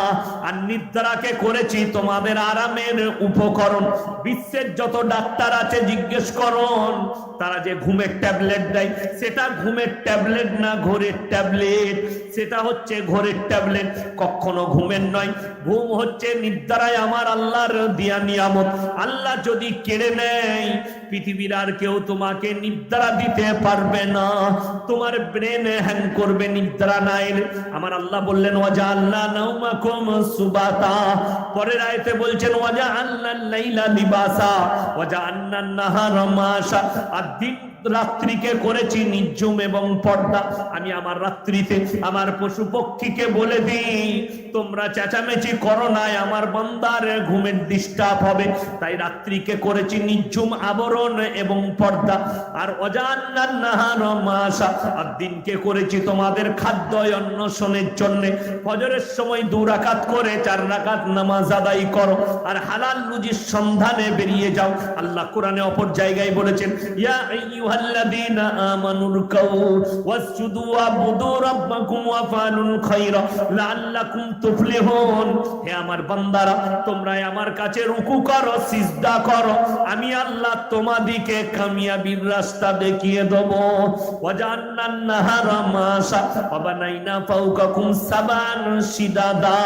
আর নিদ্রাকে করেছি তোমাদের আরামের উপকরণ। বিশ্বের যত ডাক্তার আছে জিজ্ঞেস করুন, তারা যে ঘুমের ট্যাবলেট দেয় সেটা ঘুমের ট্যাবলেট না ঘোরের ট্যাবলেট। সেটা হচ্ছে ঘোরের ট্যাবলেট, কখনো ঘুমের নয়। ঘুম হচ্ছে নিদ্রায় আমার আল্লাহর দিয়া নিয়ামত। আল্লাহ যদি কেড়ে নেয় পৃথিবীর আর কেউ তোমাকে নিদ্রা দিতে পারবে না, তোমার ব্রেন হ্যাং করবে নিদ্রা নাই। আমার আল্লাহ বললেন ওয়াজআলনা নাওমাকুম সুবাতা, পরের আয়াতে বলছেন ওয়াজআলনা লাইলা লিবাসা ওয়াজআলনা নাহারা মাশা, আর দিন রাত্রিকে করেছি নিঝুম এবং পর্দা। আমি আমার রাত্রিতে আমার পশু পক্ষীকে বলে দিই তোমরা চেঁচামেচি করো না, আমার বান্দার ঘুমের ডিস্টার্ব হবে, তাই রাত্রিকে করেছি নিঝুম আবরণ এবং পর্দা। আর ওয়াজআলনান নাহারা মাশা, আর দিনকে করেছি তোমাদের খাদ্য অন্বেষণের জন্য। ফজরের সময় 2 রাকাত করে 4 রাকাত নামাজ আদায় করো আর হালাল রুজির সন্ধানে বেরিয়ে যাও। আল্লাহ কোরআনে অপর জায়গায় বলেছেন ইয়া আইয়ুহাল্লাযীনা আমানু রুকাউ ওয়াসজুদু ওয়াবুদু রাব্বাকুম ওয়াফআলুল খায়রা লাআল্লাকুম তুফলিহুন। হে আমার বান্দারা, তোমরা আমার কাছে রুকু করো, সিজদা করো, আমি আল্লাহ তোমাদেরকে কামিয়াবির রাস্তা দেখিয়ে দেব। ওয়াজআলনান নাহারা মাশা ওয়াবানাইনা ফাওকাকুম সাবান শিদাদা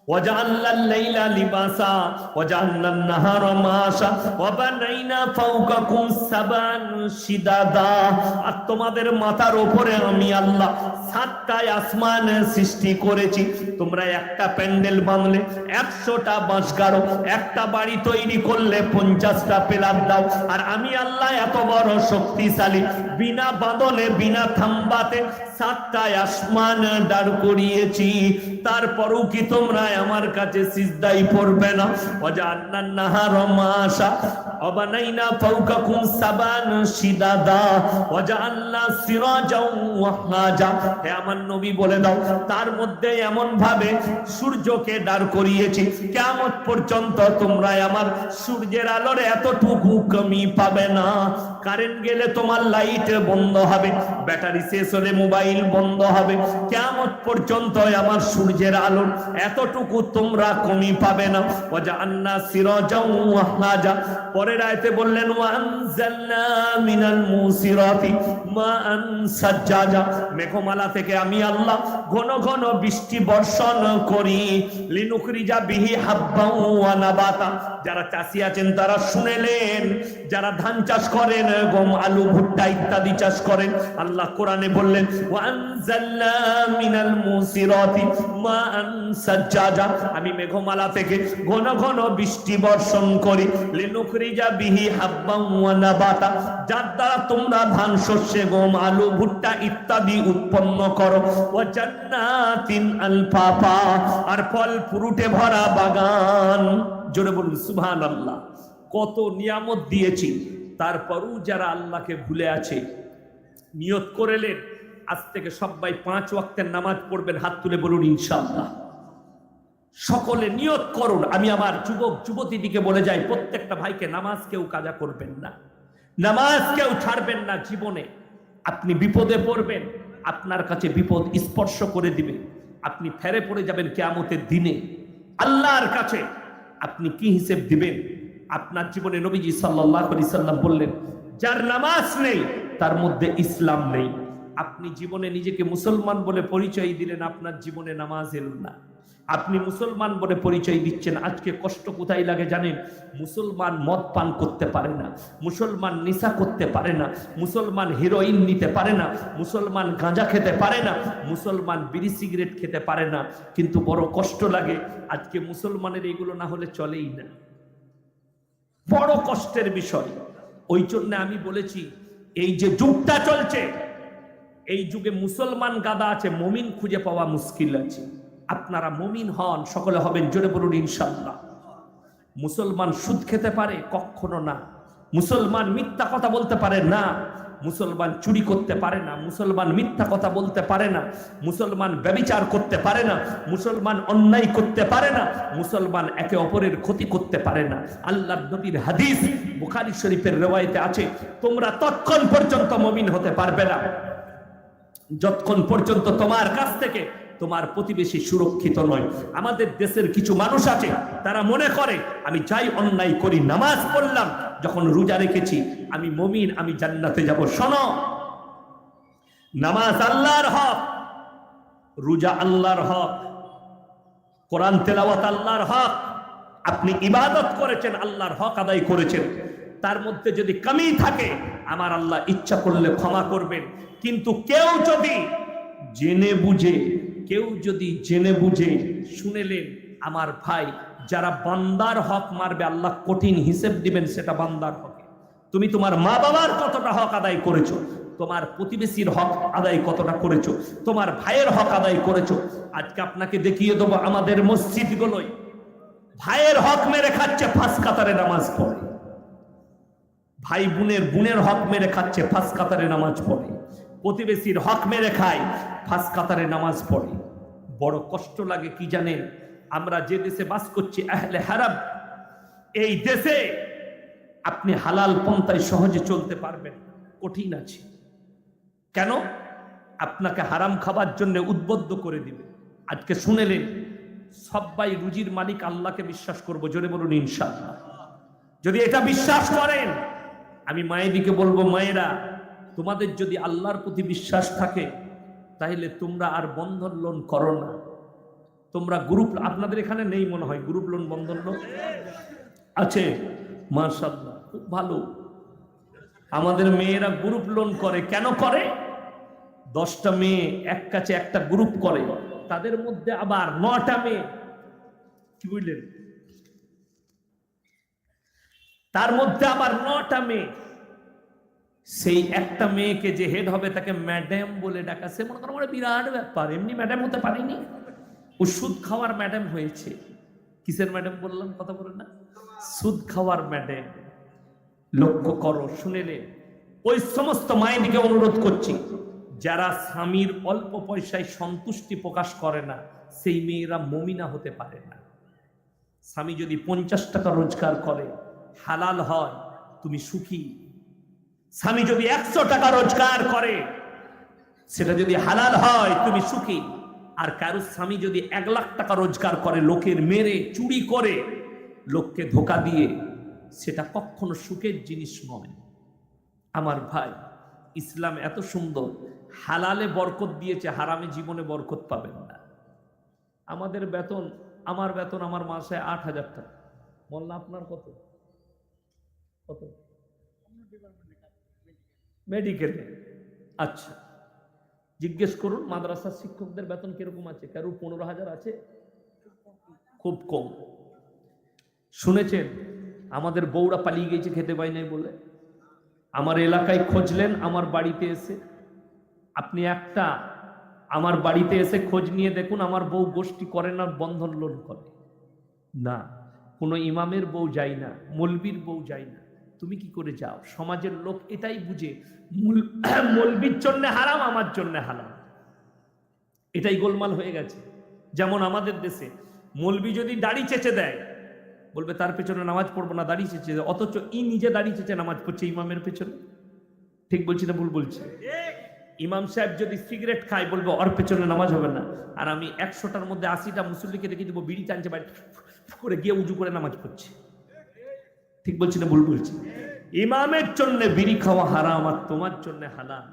وجعلنا الليل لباسا وجعلنا النهار معاشا وبنينا فوقكم سبعا شدادا। আর তোমাদের মাথার উপরে আমি আল্লাহ 7টা আসমান সৃষ্টি করেছি। তোমরা একটা প্যান্ডেল বাঁধলে 100টা বাঁশ গাড়ো, একটা বাড়ি তৈরি করলে 50টা পিলার দাও। আর আমি আল্লাহ এত বড় শক্তিশালী, বিনা বাঁধনে বিনা থাম্বাতে 7টা আসমান দাঁড় করিয়েছি, তারপরও কি তোমরা আমার কাছে সিজদাই পড়বে না? ওয়াজআলনান নাহারা মাশা ওয়াবানাইনা ফাওকাকুম সাবান শিদাদা ওয়াজআলনা সিরাজাও ওয়াহাজা। হে আমার নবী বলে দাও, তার মধ্যে এমন ভাবে সূর্যকে দাঁড় করিয়েছি কিয়ামত পর্যন্ত তোমরা আমার সূর্যের আলোর এতটুকু কমি পাবে না। কারেন্ট গেলে তোমার লাইট বন্ধ হবে, ব্যাটারি শেষ হলে মোবাইল বন্ধ হবে, কিয়ামত পর্যন্ত আমার সূর্যের আলোর এতটুকু তোমরা কমি পাবে না। ওয়াজআলনা সিরাজাও ওয়াহাজা। পরের আয়াতে বললেন ওয়ানজালনা মিনাল মুসিরাতি মাআন সাজ্জাজা। মেঘমালা থেকে আমি আল্লাহ ঘন ঘন বৃষ্টি বর্ষণ করি। লিনুখরিজা বিহি হাব্বাও ওয়া নাবাতা। যারা চাষি আছেন তারা শুনেলেন, যারা ধান চাষ করেন, গম আলু ভুট্টা ইত্যাদি চাষ করেন, আল্লাহ কোরআনে বললেন ওয়ানজালনা মিনাল মুসিরাতি মাআন সাজ্জাজা। আমি মেঘমালা থেকে ঘন ঘন বৃষ্টি বর্ষণ করি। লিনুখরিজা বিহি হাব্বাও ওয়া নাবাতা, যার দ্বারা তোমরা ধান শস্য গম আলু ভুট্টা ইত্যাদি উৎপন্ন করো। ওয়া জান্নাতিন আলফাফা, আর ফল ফ্রুটে ভরা বাগান। জোরে বলুন সুবহানাল্লাহ। কত নিয়ামত দিয়েছি, তারপরও যারা আল্লাহকে ভুলে আছে, নিয়ত করেলেন আজ থেকে সবাই 5 ওয়াক্তের নামাজ পড়বেন, হাত তুলে বলুন ইনশাআল্লাহ। সকলে নিয়ত করুন। আমি আমার যুবক যুবতীদিকে বলে যাই, প্রত্যেকটা ভাইকে নামাজ কেউ কাজা করবেন না, নামাজ কেউ ছাড়বেন না। জীবনে আপনি বিপদে পড়বেন, আপনার কাছে বিপদ স্পর্শ করে দিবে, আপনি ফেরে পড়ে যাবেন কিয়ামতের দিনে। আল্লাহর কাছে আপনি কি হিসেব দিবেন? আপনার জীবনে নবীজি সাল্লাল্লাহু আলাইহি সাল্লাম বললেন, যার নামাজ নেই তার মধ্যে ইসলাম নেই। আপনি জীবনে নিজেকে মুসলমান বলে পরিচয় দিলেন, আপনার জীবনে নামাজ এলো না। আপনি মুসলমান বলে পরিচয় দিচ্ছেন, আজকে কষ্ট কোথায় লাগে জানেন? মুসলমান মদ পান করতে পারে না, মুসলমান নেশা করতে পারে না, মুসলমান হিরোইন নিতে পারে না, মুসলমান গাঁজা খেতে পারে না, মুসলমান বিড়ি সিগারেট খেতে পারে না। কিন্তু বড় কষ্ট লাগে, আজকে মুসলমানের এগুলো না হলে চলেই না। বড় কষ্টের বিষয়। ওই জন্য আমি বলেছি, এই যে যুগটা চলছে, এই যুগে মুসলমান গাদা আছে, মুমিন খুঁজে পাওয়া মুশকিল আছে। আপনারা মুমিন হন, সকলে হবেন, জোরে বলুন ইনশাআল্লাহ। মুসলমান সুদ খেতে পারে? কখনো না। মুসলমান মিথ্যা কথা বলতে পারে না, মুসলমান চুরি করতে পারে না, মুসলমান মিথ্যা কথা বলতে পারে না, মুসলমান ব্যভিচার করতে পারে না, মুসলমান অন্যায় করতে পারে না, মুসলমান একে অপরের ক্ষতি করতে পারে না। আল্লাহর নবীর হাদিস বুখারী শরীফের riwayate আছে, তোমরা ততক্ষণ পর্যন্ত মুমিন হতে পারবে না যতক্ষণ পর্যন্ত তোমার কাছ থেকে তোমার প্রতিবেশী সুরক্ষিত নয়। আমাদের দেশের কিছু মানুষ আছে, তারা মনে করে আমি যাই অন্যায় করি, নামাজ পড়লাম, যখন রোজা রেখেছি আমি মুমিন, আমি জান্নাতে যাব। শোনো, নামাজ আল্লাহর হক, রোজা আল্লাহর হক, কোরআন তেলাওয়াত আল্লাহর হক। আপনি ইবাদত করেছেন, আল্লাহর হক আদায় করেছেন। তার মধ্যে যদি কমি থাকে আমার আল্লাহ ইচ্ছা করলে ক্ষমা করবেন। কিন্তু কেউ যদি জেনে বুঝে শুনেলেন আমার ভাই, যারা বান্দার হক মারবে আল্লাহ কঠিন হিসেব দিবেন সেটা বান্দার হকে। তুমি তোমার মা বাবার কতটা হক আদায় করেছো, তোমার প্রতিবেশীর হক আদায় কতটা করেছো, তোমার ভাইয়ের হক আদায় করেছো। আজকে আপনাকে দেখিয়ে দেবো আমাদের মসজিদগুলোই ভাইয়ের হক মেরে খাচ্ছে, ফাঁস কাতারে নামাজ পড়ে। ভাই বোনের হক মেরে খাচ্ছে, ফাঁস কাতারে নামাজ পড়ে। প্রতিবেশীর হক মেরে খায়, ফাঁস কাতারে নামাজ পড়ে। বড় কষ্ট লাগে কি জানেন, আমরা যে দেশে বাস করছি আহলে হারাম, এই দেশে আপনি হালাল পন্থায় সহজে চলতে পারবেন, কঠিন আছে। কেন? আপনাকে হারাম খাবার জন্য উদ্বুদ্ধ করে দিবে। আজকে শুনেলেন সবাই রুজির মালিক আল্লাহকে বিশ্বাস করব, জোরে বলুন ইনশাআল্লাহ। যদি এটা বিশ্বাস করেন, আমি মায়েদিকে বলবো, মায়েরা তোমাদের যদি আল্লাহর প্রতি বিশ্বাস থাকে তাহলে তোমরা আর বন্ধন লোন করো না। তোমরা গ্রুপ, আপনাদের এখানে নেই মনে হয় গ্রুপ লোন, বন্ধন লোন আছে? মাশাআল্লাহ, খুব ভালো। আমাদের মেয়েরা গ্রুপ লোন করে। কেন করে? 10টা মেয়ে এক কাছে একটা গ্রুপ করে, তাদের মধ্যে আবার 9টা মেয়ে, কি বুঝলেন, তার মধ্যে আবার 9টা মেয়ে। সেই একটা মেয়েকে যে হেড হবে তাকে ম্যাডাম বলে ডাকা। সে মনে করো বিরাট ব্যাপার, এমনি ম্যাডাম হতে পারেনি, ও সুদ খাওয়ার ম্যাডাম হয়েছে। কিসের ম্যাডাম বললাম, কথা বলে না, সুদ খাওয়ার ম্যাডাম। লক্ষ্য করো, শুনেলে ওই সমস্ত মায়েদিকে অনুরোধ করছি, যারা স্বামীর অল্প পয়সায় সন্তুষ্টি প্রকাশ করে না সেই মেয়েরা মুমিনা হতে পারে না। স্বামী যদি 50 টাকা রোজগার করে, হালাল হয়, তুমি সুখী। স্বামী যদি 100 টাকা রোজগার করে, সেটা যদি হালাল হয়, তুমি সুখী। আর কারো স্বামী যদি 1 লাখ টাকা রোজগার করে, লোকের মেরে চুরি করে, লোককে ধোকা দিয়ে, সেটা কখনো সুখের জিনিস নয়। আমার ভাই, ইসলাম এত সুন্দর, হালালে বরকত দিয়েছে, হারামে জীবনে বরকত পাবেন না। আমাদের বেতন, আমার বেতন আমার মাসে 8,000 টাকা। বললাম আপনার কত? কত? মেডিকেলে। আচ্ছা, জিজ্ঞেস করুন মাদ্রাসার শিক্ষকদের বেতন কিরকম আছে? কারো 15,000 আছে? খুব কম। শুনেছেন আমাদের বউরা পালিয়ে গেছে খেতে পাই নাই বলে? আমার এলাকায় খুঁজলেন, আমার বাড়িতে এসে আপনি একটা আমার বাড়িতে এসে খোঁজ নিয়ে দেখুন, আমার বউ গোষ্ঠী করে না, বন্ধন লোন করে না, কোনো ইমামের বউ যায় না, মৌলবীর বউ যায় না। তুমি কি করে যাও? সমাজের লোক এটাই বুঝে মৌলবীর জন্য হারাম, আমার জন্য হালাল। এটাই গোলমাল হয়ে গেছে। যেমন আমাদের দেশে মৌলবী যদি দাড়ি চেঁচে দেয়, বলবে তার পেছনে নামাজ পড়বো না, দাড়ি চেঁচে, অথচ নিজে দাড়ি চেঁচে নামাজ পড়ছে ইমামের পেছনে। ঠিক বলছি না ভুল বলছি? ইমাম সাহেব যদি সিগারেট খায়, বলবো ওর পেছনে নামাজ হবে না। আর আমি 100টার মধ্যে 80টা মুসল্লিকে দেখে দিব বিড়ি টানছে, বাইরে করে গিয়ে উজু করে নামাজ পড়ছে। ঠিক বলছি না ভুল বলছি? ইমামের জন্য বিড়ি খাওয়া হারাম, আর তোমার জন্য হালাল।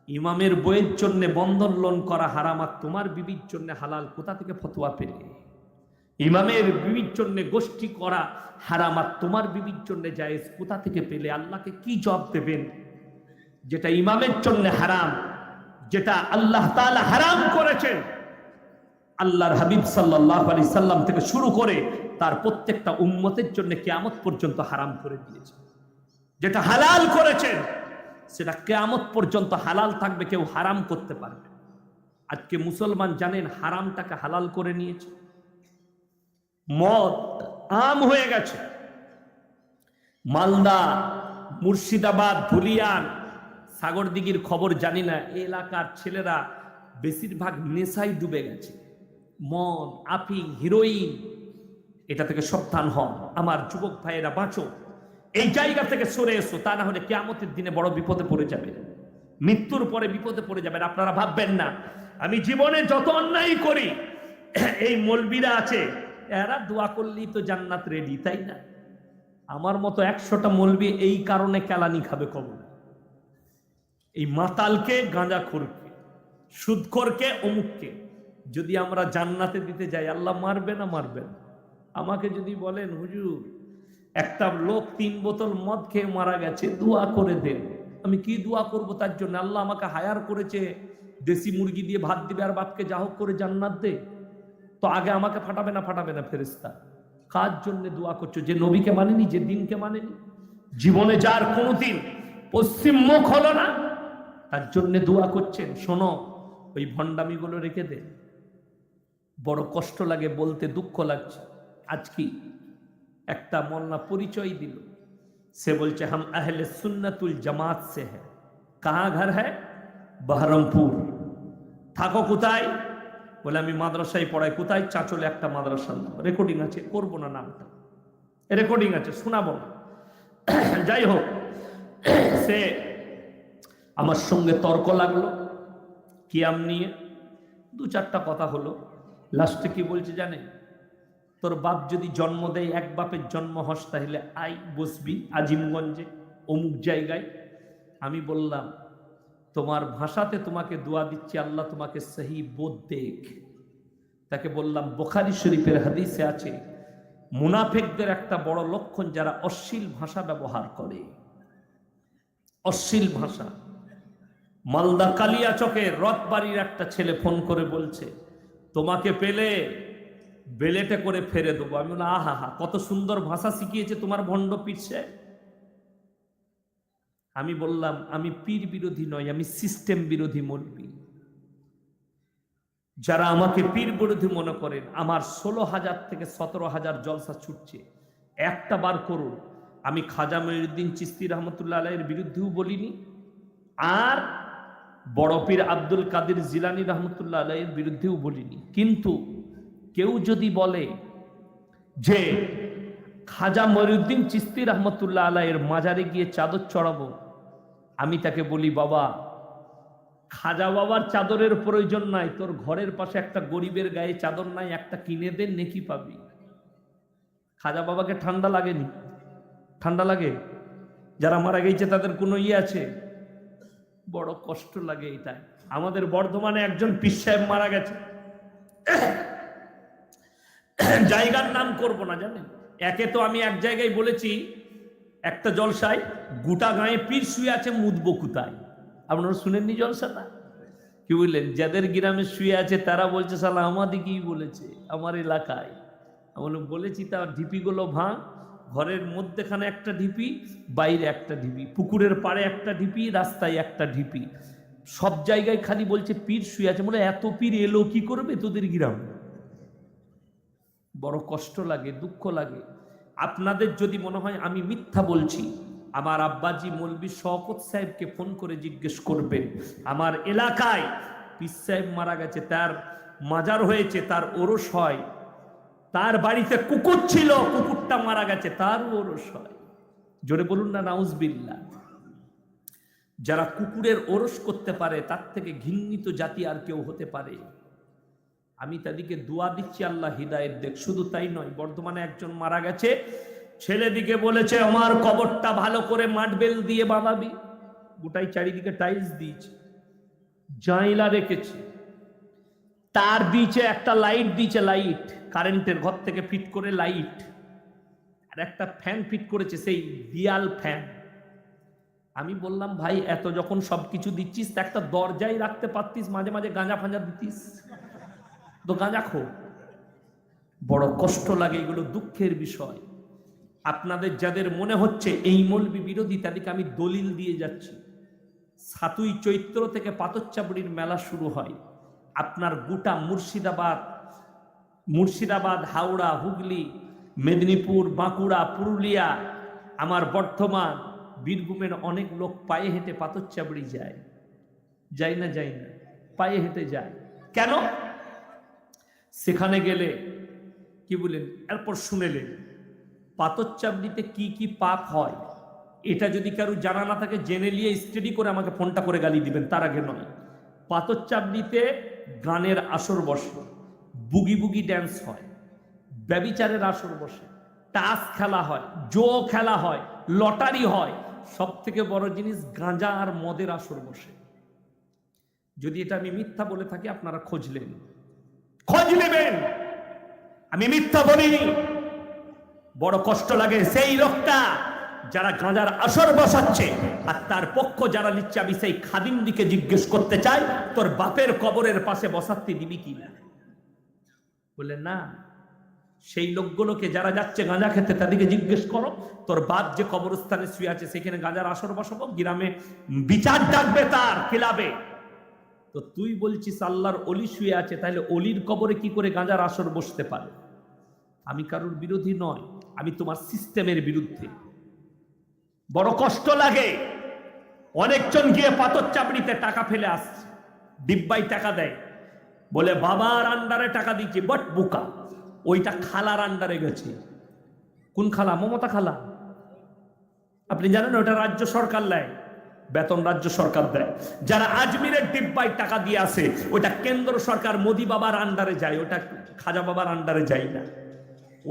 ইমামের বইয়ের জন্য বন্ধন লোন করা হারাম, আর তোমার বিবির জন্য হালাল। কোথা থেকে ফতোয়া পেলে? ইমামের বিবির জন্য গোষ্ঠী করা হারাম, আর তোমার বিবির জন্য জায়েজ। কোথা থেকে পেলে? আল্লাহকে কি জবাব দেবেন? যেটা ইমামের জন্য হারাম, যেটা আল্লাহ তাআলা হারাম করেছেন, আল্লাহর হাবিব সাল্লাল্লাহু আলাইহি সাল্লাম থেকে শুরু করে তার প্রত্যেকটা উম্মতের জন্য কিয়ামত পর্যন্ত হারাম করে দিয়েছে। যেটা হালাল করেছেন সেটা কিয়ামত পর্যন্ত হালাল থাকবে, কেউ হারাম করতে পারবে। আজকে মুসলমান জানেন হারামটাকে হালাল করে নিয়েছে। মদ আম হয়ে গেছে। মালদা, মুর্শিদাবাদ, ধুলিয়ান, সাগরদিঘির খবর জানি না, এই এলাকার ছেলেরা বেশিরভাগ নেশায় ডুবে গেছে। মদ, আফিং, হিরোইন, এটা থেকে সাবধান হন। আমার যুবক ভাইয়েরা বাঁচো, এই জায়গা থেকে সরে এসো, তা না হলে কিয়ামতের দিনে বড় বিপদে পড়ে যাবে, মৃত্যুর পরে বিপদে পড়ে যাবেন। আপনারা ভাববেন না আমি জীবনে যত অন্যায় করি, এই মৌলবীরা আছে এরা দোয়া করলেই তো জান্নাত রেডি, তাই না? আমার মতো 100টা মৌলবী এই কারণে কেলানি খাবে কবরে। এই মাতালকে, গাঁজাখোরকে, সুদখোরকে, অমুককে যদি আমরা জান্নাতে দিতে যাই, আল্লাহ মারবে না? মারবে না। আমাকে যদি বলেন হুজুর একটা লোক 3 বোতল মদ খেয়ে মারা গেছে, দোয়া করে দেন। আমি কি দোয়া করব তার জন্য? আল্লাহ আমাকে হায়ার করেছে, দেশি মুরগি দিয়ে ভাত দিবে আর বাপকে যা হোক করে জান্নাত দে, তো আগে আমাকে ফাটাবে না ফেরেশতা? কার জন্য দোয়া করছো? যে নবীকে মানেনি, যে দিনকে মানেনি, জীবনে যার কোনোদিন পশ্চিম মুখ হলো না, তার জন্য দোয়া করছেন। শোনো, ওই ভণ্ডামিগুলো রেখে দে। বড় কষ্ট লাগে বলতে, দুঃখ লাগছে। আজ কি একটা মোল্লা পরিচয় দিল, সে বলছে হাম আহলে সুন্নাতুল জামাত সে হ্যায়। কাহা ঘর হ্যায়? বহরমপুর। থাকো কোথায়? বলে আমি মাদ্রাসায় পড়াই। কোথায়? চাঁচলে একটা মাদ্রাসার নাম, রেকর্ডিং আছে, করবো না নামটা, রেকর্ডিং আছে, শোনাবো না। যাই হোক, সে আমার সঙ্গে তর্ক লাগলো কিয়াম নিয়ে, 2-4টা কথা হলো। লাস্টে কি বলছে জানে? তোর বাপ যদি জন্ম দেয়, এক বাপের জন্ম হস, তাহলে আই বসবি আজিমগঞ্জে অমুক জায়গায়। আমি বললাম তোমার ভাষাতে তোমাকে দোয়া দিচ্ছি, আল্লাহ তোমাকে সহি বোধ দেখ। তাকে বললাম বুখারী শরীফের হাদিসে আছে, মুনাফিকদের একটা বড় লক্ষণ যারা অশ্লীল ভাষা ব্যবহার করে। অশ্লীল ভাষা। মালদা কালিয়াচকে রথবাড়ির একটা ছেলে ফোন করে বলছে তোমাকে পেলে বেলেটে করে ফেরে দেবো। আমি বললাম আহা হা, কত সুন্দর ভাষা শিখিয়েছে তোমার ভণ্ড পীর সাহেব। আমি বললাম আমি পীর বিরোধী নই, আমি সিস্টেম বিরোধী মৌলবি। যারা আমাকে পীর বিরোধী মনে করেন, আমার 16,000 থেকে 17,000 জলসা ছুটছে, একটা বার করুন। আমি খাজা মঈনুদ্দিন চিশতি রহমতুল্লাহ আলাইহির বিরুদ্ধেও বলিনি, আর বড় পীর আব্দুল কাদের জিলানী রহমতুল্লাহ আলাইহির বিরুদ্ধেও বলিনি। কিন্তু কেউ যদি বলে যে খাজা মঈনুদ্দিন চিশতি রহমতুল্লাহ আলাইহির মাজারে গিয়ে চাদর চড়াবো, আমি তাকে বলি বাবা, খাজা বাবার চাদরের প্রয়োজন নাই, তোর ঘরের পাশে একটা গরিবের গায়ে চাদর নাই, একটা কিনে দে, নেকি পাবি। খাজা বাবাকে ঠান্ডা লাগেনি? ঠান্ডা লাগে? যারা মারা গেছে তাদের কোনো আছে? বড় কষ্ট লাগে এটাই। আমাদের বর্ধমানে একজন পীর সাহেব মারা গেছে, জায়গার নাম করব না, জানেন। একে তো আমি এক জায়গায় বলেছি, একটা জলসায় গোটা গায়ে পীর শুয়ে আছে, মুদবো কোথায়? আপনারা শুনেননি জলসাটা? কি বললেন? যাদের গ্রামে শুয়ে আছে তারা বলছে শালা আমাদিকেই বলেছে, আমার এলাকায়। আমি বলেছি তার ঢিপিগুলো ভাঙ, ঘরের মধ্যেখানে একটা ঢিপি, বাইরে একটা ঢিপি, পুকুরের পাড়ে একটা ঢিপি, রাস্তায় একটা ঢিপি, সব জায়গায় খালি বলছে পীর শুয়ে আছে। বলে এত পীর এলো কি করবে তোদের গ্রাম? বড় কষ্ট লাগে, দুঃখ লাগে। আপনাদের যদি মনে হয় আমি মিথ্যা বলছি, আমার আব্বাজি মৌলবী শওকত সাহেবকে ফোন করে জিজ্ঞেস করবেন। আমার এলাকায় পীর সাহেব মারা গেছে, তার মাজার হয়েছে, তার ওরস হয়। তার বাড়িতে কুকুর ছিল, কুকুরটা মারা গেছে, তার ওরস হয়। জোরে বলুন না নাউজুবিল্লাহ। যারা কুকুরের ওরস করতে পারে, তার থেকে ঘৃণিত জাতি আর কেউ হতে পারে? আমি তাদেরকে দোয়া দিচ্ছি আল্লাহ হিদায়েত দেখ। শুধু তাই নয়, বর্ধমানে একজন মারা গেছে, ছেলেদিকে বলেছে আমার কবরটা ভালো করে মার্বেল দিয়ে বাঁধাবি। গোটাই চারিদিকে টাইলস দিয়েছে, জাইলা রেখেছে, তার দিয়েছে, একটা লাইট দিয়েছে, লাইট কারেন্টের ঘর থেকে ফিট করে লাইট, আর একটা ফ্যান ফিট করেছে, সেই দিয়াল ফ্যান। আমি বললাম ভাই এত যখন সবকিছু দিচ্ছিস, তা একটা দরজাই রাখতে পারতিস, মাঝে মাঝে গাঁজা ফাঁজা দিতিস, তো গাঁজা খো। বড় কষ্ট লাগে, এগুলো দুঃখের বিষয়। আপনাদের যাদের মনে হচ্ছে এই মৌলবী বিরোধী, তাদেরকে আমি দলিল দিয়ে যাচ্ছি। 7ই চৈত্র থেকে পাথরচাবড়ির মেলা শুরু হয়। আপনার গোটা মুর্শিদাবাদ, হাওড়া, হুগলি, মেদিনীপুর, বাঁকুড়া, পুরুলিয়া, আমার বর্ধমান, বীরভূমের অনেক লোক পায়ে হেঁটে পাথরচাবড়ি যায়। যায় না? যায় না? পায়ে হেঁটে যায় কেন? সেখানে গেলে কি বলেন, এরপর শুনেলেন পাথরচাবড়িতে কি কি পাপ হয়। এটা যদি কারো জানা না থাকে, জেনে নিয়ে স্টাডি করে আমাকে ফোনটা করে গালি দিবেন, তার আগে নয়। পাথরচাবড়িতে গানের আসর বসে, বুগি বুগি ড্যান্স হয়, ব্যভিচারের আসর বসে, তাস খেলা হয়, জো খেলা হয়, লটারি হয়, সব থেকে বড় জিনিস গাঁজা আর মদের আসর বসে। যদি এটা আমি মিথ্যা বলে থাকি, আপনারা খোঁজ নেবেন। আমি মিথ্যা বলিনি। বড় কষ্ট লাগে সেই লোকটা যারা গাঁজার আসর বসাচ্ছে আর তার পক্ষ যারা নিচ্ছে। আমি সেই খাদিম দিকে জিজ্ঞেস করতে চাই, তোর বাপের কবরের পাশে বসাতে দিবি কি না? বলে না, সেই লোকগুলোকে যারা যাচ্ছে গাঁজা খেতে তাদেরকে জিজ্ঞেস করো, তোর বাপ যে কবরস্থানে শুয়ে আছে সেখানে গাঁজার আসর বসাবো, গ্রামে বিচার ডাকবে তার খিলাবে। তো তুই বলছিস আল্লাহর অলি শুয়ে আছে, তাহলে অলির কবরে কি করে গাঁজার আসর বসতে পারে? আমি কারোর বিরোধী নয়, আমি তোমার সিস্টেমের বিরুদ্ধে। বড় কষ্ট লাগে। অনেকজন গিয়ে পাথর চাপড়িতে টাকা ফেলে আসছে, ডিব্বাই টাকা দেয়, বলে বাবার আন্ডারে টাকা দিচ্ছি, বট বোকা, ওইটা খালার আন্ডারে গেছে। কোন খালা? মমতা খালা। আপনি জানেন ওটা রাজ্য সরকার দেয়, বেতন রাজ্য সরকার দেয়। যারা আজমিরের ডিব্বায় টাকা দিয়ে আসে ওইটা কেন্দ্র সরকার মোদি বাবার আন্ডারে যায়, ওটা খাজা বাবার আন্ডারে যায় না।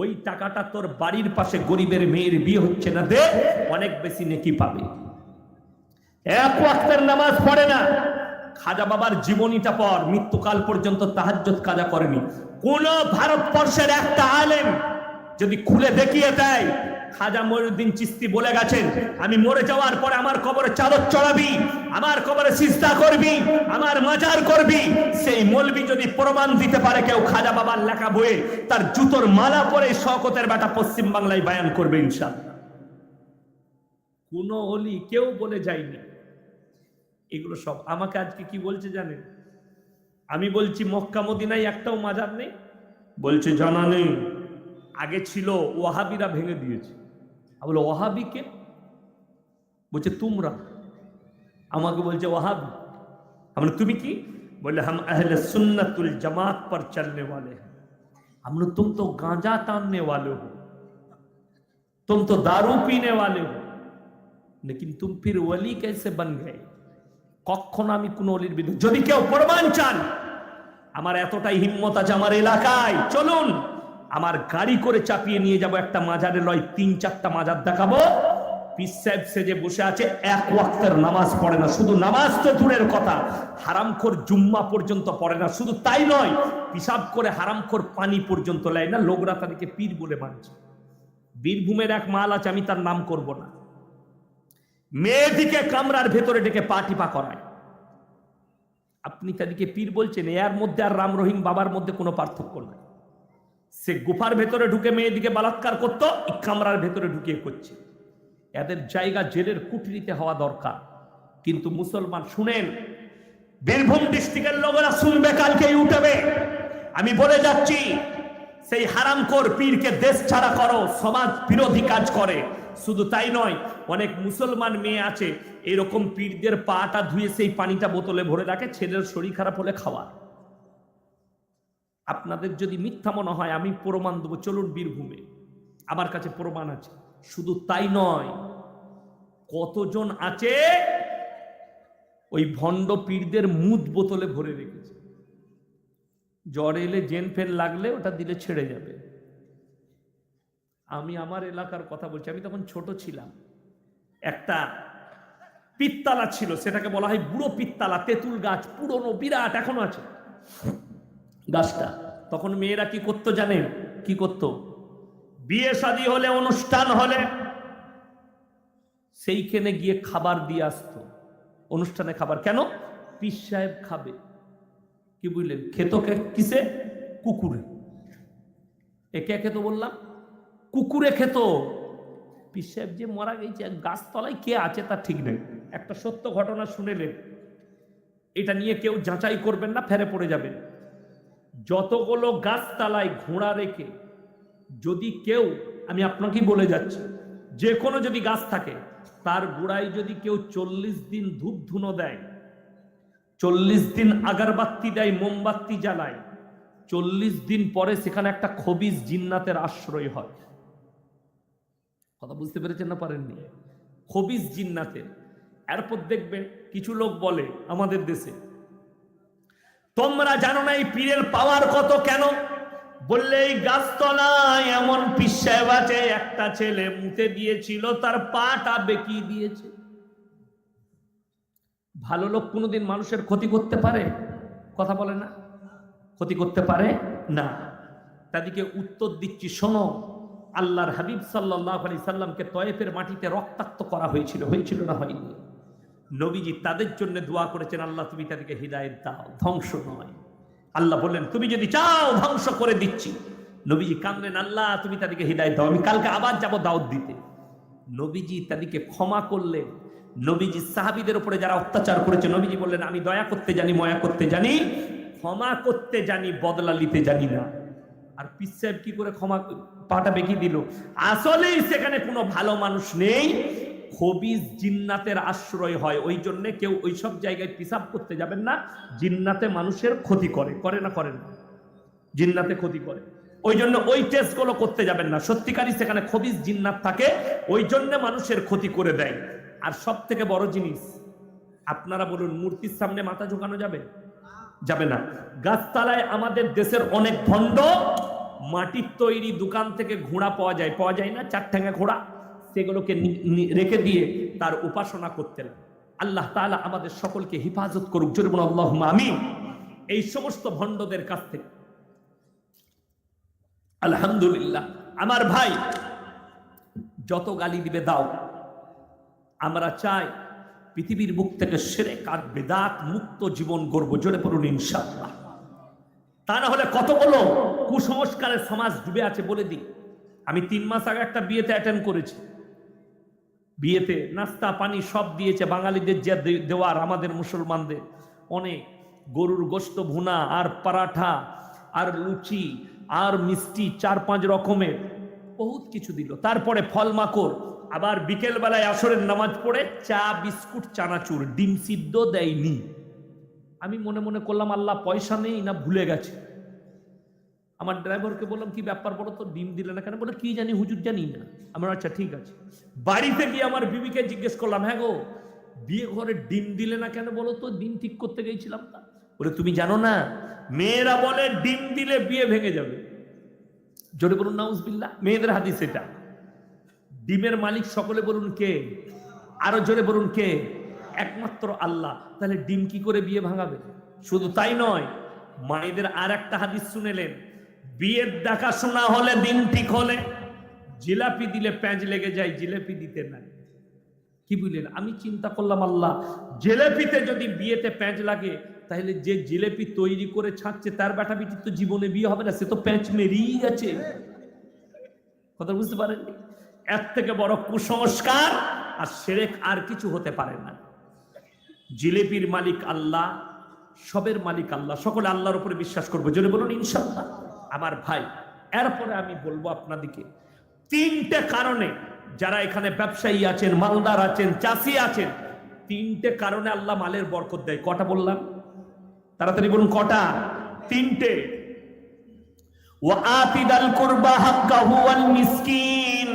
ওই টাকাটা তোর বাড়ির পাশে গরিবের মেয়ের বিয়ে হচ্ছে না, দে, অনেক বেশি নেকি পাবে। এক ওয়াক্তের নামাজ পড়ে না, খাজা বাবার জীবনীটা পর, মৃত্যুকাল পর্যন্ত তাহাজ্জুদ কাজা করেনি। কোন ভারতবর্ষের একটা আলেম যদি খুলে দেখিয়ে দেয়, খাজা মঈনুদ্দিন চিশতি বলে গেছেন, আমি মরে যাওয়ার পরে আমার কবরে চাদর চড়াবি, আমার কবরে সিজদা করবি, আমার মাজার করবি, সেই মৌলবি যদি প্রমাণ দিতে পারে কেউ খাজা বাবার লেখা বইয়ে, তার জুতোর মালা পরে শওকতের বেটা পশ্চিম বাংলায় বায়ান করবে ইনশাআল্লাহ। কোন ওলি কেউ বলে যায়নি এগুলো সব। আমাকে আজকে কি বলছে জানেন? আমি বলছি মক্কা মদিনায় একটাও মাজার নেই, বলছে জানা নেই, আগে ছিল, ওয়াহাবিরা ভেঙে দিয়েছে। আমি বলো ওয়াহাবি কে? বলছে তোমরা। আমাকে বলছে ওয়াহাবি। আমরা তুমি কি? बोले हम अहले सुन्नतुल जमात पर चलने वाले हैं। हम लोग तुम तो गांजा तानने वाले हो, तुम तो दारू पीने वाले हो, लेकिन तुम फिर वली कैसे बन गए? কখনো আমি কোন ওলির বিরুদ্ধে, যদি কেউ প্রমাণ চান, আমার এতটাই হিম্মত আছে, আমার এলাকায় চলুন, আমার গাড়ি করে চাপিয়ে নিয়ে যাব একটা মাজারে, লয় ৩-৪টা মাজার দেখাবো। পীর সাহেব সেজে বসে আছে, এক ওয়াক্তের নামাজ পড়ে না, শুধু নামাজ তো দূরের কথা, হারামখোর জুম্মা পর্যন্ত পড়ে না। শুধু তাই নয়, পিশাব করে হারামখোর পানি পর্যন্ত নেয় না, লোকরা তাদেরকে পীর বলে মানছে। বীরভূমের এক মাল আছে, আমি তার নাম করব না, মেয়েদিকে কামরার ভেতরে ডেকে পা টিপা করায়। আপনি তাদেরকে পীর বলছেন, এর মধ্যে আর রাম রহিম বাবার মধ্যে কোনো পার্থক্য নাই। সে গুফার ভেতরে ঢুকে মেয়েদিকে বালাৎকার করতো, কামরার ভেতরে ঢুকিয়ে করছে। এদের জায়গা জেলের কুঠরিতে হওয়া দরকার। কিন্তু মুসলমান, শুনেন, বীরভূম ডিস্ট্রিক্টের লোকেরা শুনবে কালকে ইউটিউবে, আমি বলে যাচ্ছি, সেই হারামখোর পীরকে দেশ ছাড়া করো, সমাজ বিরোধী কাজ করে। শুধু তাই নয়, অনেক মুসলমান মেয়ে আছে এরকম পীরদের পাটা ধুয়ে সেই পানিটা বোতলে ভরে রাখে, ছেলের শরীর খারাপ হলে খাওয়া। আপনাদের যদি মিথ্যা মনে হয়, আমি প্রমাণ দেবো, চলুন বীরভূমে, আমার কাছে প্রমাণ আছে। শুধু তাই নয়, কতজন আছে ওই ভণ্ড পীরদের মুদ বোতলে ভরে রেখেছে, জ্বর এলে জেন ফেল লাগলে ওটা দিলে ছেড়ে যাবে। আমি আমার এলাকার কথা বলছি, আমি তখন ছোট ছিলাম, একটা পিত্তালা ছিল, সেটাকে বলা হয় বুড়ো পিত্তালা, তেঁতুল গাছ, পুরনো বিরাট, এখনো আছে গাছটা। তখন মেয়েরা কি করতো জানেন? কি করতো? বিয়ে শাদী হলে, অনুষ্ঠান হলে সেইখানে গিয়ে খাবার দিয়ে আসতো। অনুষ্ঠানে খাবার কেন? পীর সাহেব খাবে। কি বুঝলেন? খেত কিসে? কুকুরে। একে খেত বললাম, কুকুরে খেত। পীর সাহেব যে মারা গেছে, গাছতলায় কে আছে তার ঠিক নেই। একটা সত্য ঘটনা শুনেলেন, এটা নিয়ে কেউ যাচাই করবেন না, ফেরে পড়ে যাবেন। যতগুলো গাছতলায় ঘোড়া রেখে যদি কেউ, আমি আপনাকেই বলে যাচ্ছি, যে কোনো যদি গাছ থাকে, তার গোড়ায় যদি কেউ 40 দিন ধূপ ধুনো দেয়, 40 দিন আগরবাতি দেয়, মোমবাতি জ্বালায়, 40 দিন পরে সেখানে একটা খবিস জিন্নাতের আশ্রয় হয়। কথা বুঝতে পেরেছেন না পারেননি? খবিস জিন্নাতের। এরপর দেখবেন কিছু লোক বলে আমাদের দেশে, তোমরা জানো না এই পীরের পাওয়ার কত? কেন? বললে এই গাছতলায় এমন পীর সাহেব আছে, একটা ছেলে মুতে দিয়েছিল, তার পাটা বেঁকিয়ে দিয়েছে। ভালো লোক কোনোদিন মানুষের ক্ষতি করতে পারে? কথা বলে না, ক্ষতি করতে পারে না। তাদেরকে উত্তর দিচ্ছি, শোনো, আল্লাহর হাবিব সাল্লাল্লাহু আলাইহি সাল্লামকে তয়েফের মাটিতে রক্তাক্ত করা হয়েছিল, হয়েছিল না হয়নি? নবীজি তাদের জন্য দোয়া করেছেন, আল্লাহ তুমি তাদেরকে হিদায়াত দাও, ধ্বংস নয়। আল্লাহ বললেন তুমি যদি চাও ধ্বংস করে দিচ্ছি। নবীজি কাঁদলেন, আল্লাহ তুমি তাদেরকে হিদায়াত দাও, আমি কালকে আবার যাব দাওয়াত দিতে। নবীজি তাদেরকে ক্ষমা করলেন। নবীজি সাহাবীদের উপরে যারা অত্যাচার করেছে, নবীজি বললেন আমি দয়া করতে জানি, ময়া করতে জানি, ক্ষমা করতে জানি, বদলা নিতে জানি না। আর পীর সাহেব কি করে ক্ষমা পাটা বেঁকি দিল? আসলেই সেখানে কোনো ভালো মানুষ নেই, খবিজ জিন্নাতের আশ্রয় হয়। ওই জন্য কেউ ওই সব জায়গায় পিসাব করতে যাবেন না, জিন্নাতে মানুষের ক্ষতি করে, করে না করেন? জিন্নাতে ক্ষতি করে, ওই জন্য ওই টেস্ট গুলো করতে যাবেন না। সত্যিকারই সেখানে খবিজ জিন্নাত থাকে, ওই জন্য মানুষের ক্ষতি করে দেয়। আর সব থেকে বড় জিনিস, আপনারা বলুন মূর্তির সামনে মাথা ঝুঁকানো যাবে? যাবে না। গাছতলায় আমাদের দেশের অনেক ভণ্ড মাটির তৈরি দোকান থেকে ঘোড়া পাওয়া যায়, পাওয়া যায় না, চার ঠ্যাঙা ঘোড়া, সেগুলোকে রেখে দিয়ে তার উপাসনা করতেন। আল্লাহ তাআলা আমাদের সকলকে হেফাজত করুক, জোরে বলুন আল্লাহুম্মা আমিন। এই সমস্ত ভণ্ডদের কাছ থেকে আলহামদুলিল্লাহ। আমার ভাই যত গালি দিবে দাও, আমরা চাই পৃথিবীর বুক থেকে শিরক আর বিদআত মুক্ত জীবন গড়ব, জোরে পড়ুন ইনশাআল্লাহ। তা না হলে কতগুলো কুসংস্কারের সমাজ ডুবে আছে বলে দিই। আমি 3 মাস আগে একটা বিয়েতে অ্যাটেন্ড করেছি। বিয়েতে নাস্তা পানি সব দিয়েছে, বাঙালিদের যে দেওয়ার, আমাদের মুসলমানদের অনেক গরুর গোশত ভুনা আর পরাঠা আর লুচি আর মিষ্টি 4-5 রকমের বহুত কিছু দিল। তারপরে ফল মাকড়, আবার বিকেল বেলায় আসরের নামাজ পড়ে চা বিস্কুট চানাচুর, ডিম সিদ্ধ দেয়নি। আমি মনে মনে করলাম আল্লাহ পয়সা নেই না ভুলে গেছে। আমার ড্রাইভারকে বললাম কি ব্যাপার বলো তো, ডিম দিলে না কেন? বলে কি জানি হুজুর, জানি না। আমার আচ্ছা ঠিক আছে। বাড়িতে গিয়ে আমার বিবিকে জিজ্ঞেস করলাম, হ্যাঁ গো বিয়ে ঘরে ডিম দিলে না কেন বলো তো? ডিম ঠিক করতে গেছিলাম। তা বলে তুমি জানো না, মেয়েরা বলে ডিম দিলে বিয়ে ভেঙে যাবে। জোরে বলুন নাউজুবিল্লাহ। মেয়েদের হাদিস এটা। ডিমের মালিক সকলে বলুন কে? আরো জোরে বলুন কে? একমাত্র আল্লাহ। তাহলে ডিম কি করে বিয়ে ভাঙাবে? শুধু তাই নয়, মায়েদের আর একটা হাদিস শুনেলেন, বিয়ের দেখাশোনা হলে দিন ঠিক হলে জিলাপি দিলে প্যাঁচ লেগে যায়, জিলাপি দিতে নাই। কি বুঝলেন? আমি চিন্তা করলাম আল্লাহ, জিলাপিতে যদি বিয়েতে প্যাঁচ লাগে, তাহলে যে জিলাপি তৈরি করে ছাড়ছে তার বেটা বিটির তো জীবনে বিয়ে হবে না, সে তো প্যাঁচ মেরিয়ে গেছে। কথা বুঝতে পারেননি? এর থেকে বড় কুসংস্কার আর শিরক আর কিছু হতে পারে না। জিলাপির মালিক আল্লাহ, সবের মালিক আল্লাহ, সকলে আল্লাহর উপরে বিশ্বাস করবো, জোরে বলুন ইনশাআল্লাহ। আমার ভাই, এরপরে আমি বলবো আপনাদেরকে 3টে কারণে, যারা এখানে ব্যবসায়ী আছেন, মালদার আছেন, চাষি আছেন, 3টে কারণে আল্লাহ মালের বরকত দেয়। কটা বললাম? তাড়াতাড়ি বলুন কটা? 3টে। وآتِ ذا القربى حقه والمسكين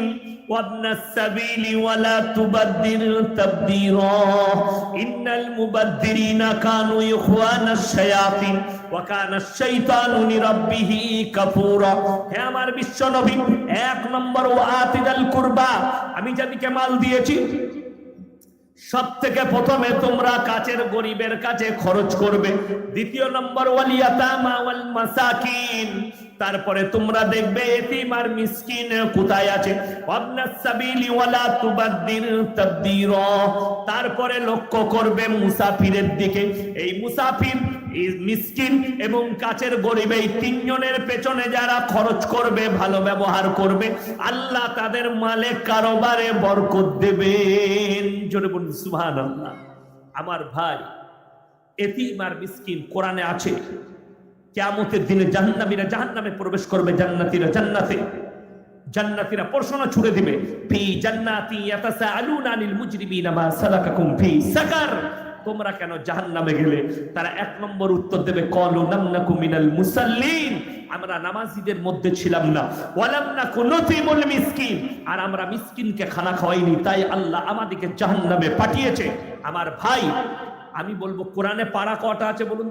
وابن السبيل ولا تبذر تبذيرا إن المبذرين كانوا إخوان الشياطين وكان الشيطان لربه كفورا। হে আমার বিশ্ব নবী, 1 নম্বর وآتِ ذا القربى, আমি যাদেরকে মাল দিয়েছি সব থেকে প্রথমে তোমরা কাছের গরিবের কাছে খরচ করবে। 2 নম্বর ওয়াল ইয়াতামা ওয়াল মাসাকিন, তারপরে তোমরা দেখবে এতিম আর মিসকিন কোথায় আছে। ওয়াবনাস সাবিলি ওয়ালা তুবাদ্দির তাবদীরা, তারপরে লক্ষ্য করবে মুসাফিরের দিকে। এই মুসাফির, এই মিসকিন এবং কাছের গরিব, এই 3 জনের পেছনে যারা খরচ করবে, ভালো ব্যবহার করবে, আল্লাহ তাদের মালে কারবারে বরকত দেবেন। জোরে বলুন সুবহানাল্লাহ। আমার ভাই, এতিম আর মিসকিন কোরআনে আছে। কিয়ামতের দিনে জাহান্নামীরা জাহান্নামে প্রবেশ করবে, জান্নাতীরা জান্নাতে। জান্নাতীরা প্রশ্ন ছুড়ে দিবে, ফি জান্নাতি ইয়াতাসাআলুনা আনিল মুজরিমিনা মা সালাকাকুম ফি সাকার, তোমরা কেন জাহান্নামে গেলে? তারা 1 নম্বর উত্তর দেবে, ক্বালু লাম নাকু মিনাল মুসাল্লিন, আমরা নামাজীদের মধ্যে ছিলাম না। ওয়ালাম নাকু নুতিমুল মিসকিন, আর আমরা মিসকিনকে খানা খাওয়াইনি, তাই আল্লাহ আমাদেরকে জাহান্নামে পাঠিয়েছে। আমার ভাই, আমি বলবো কোরআনে পারা কটা আছে বলুন?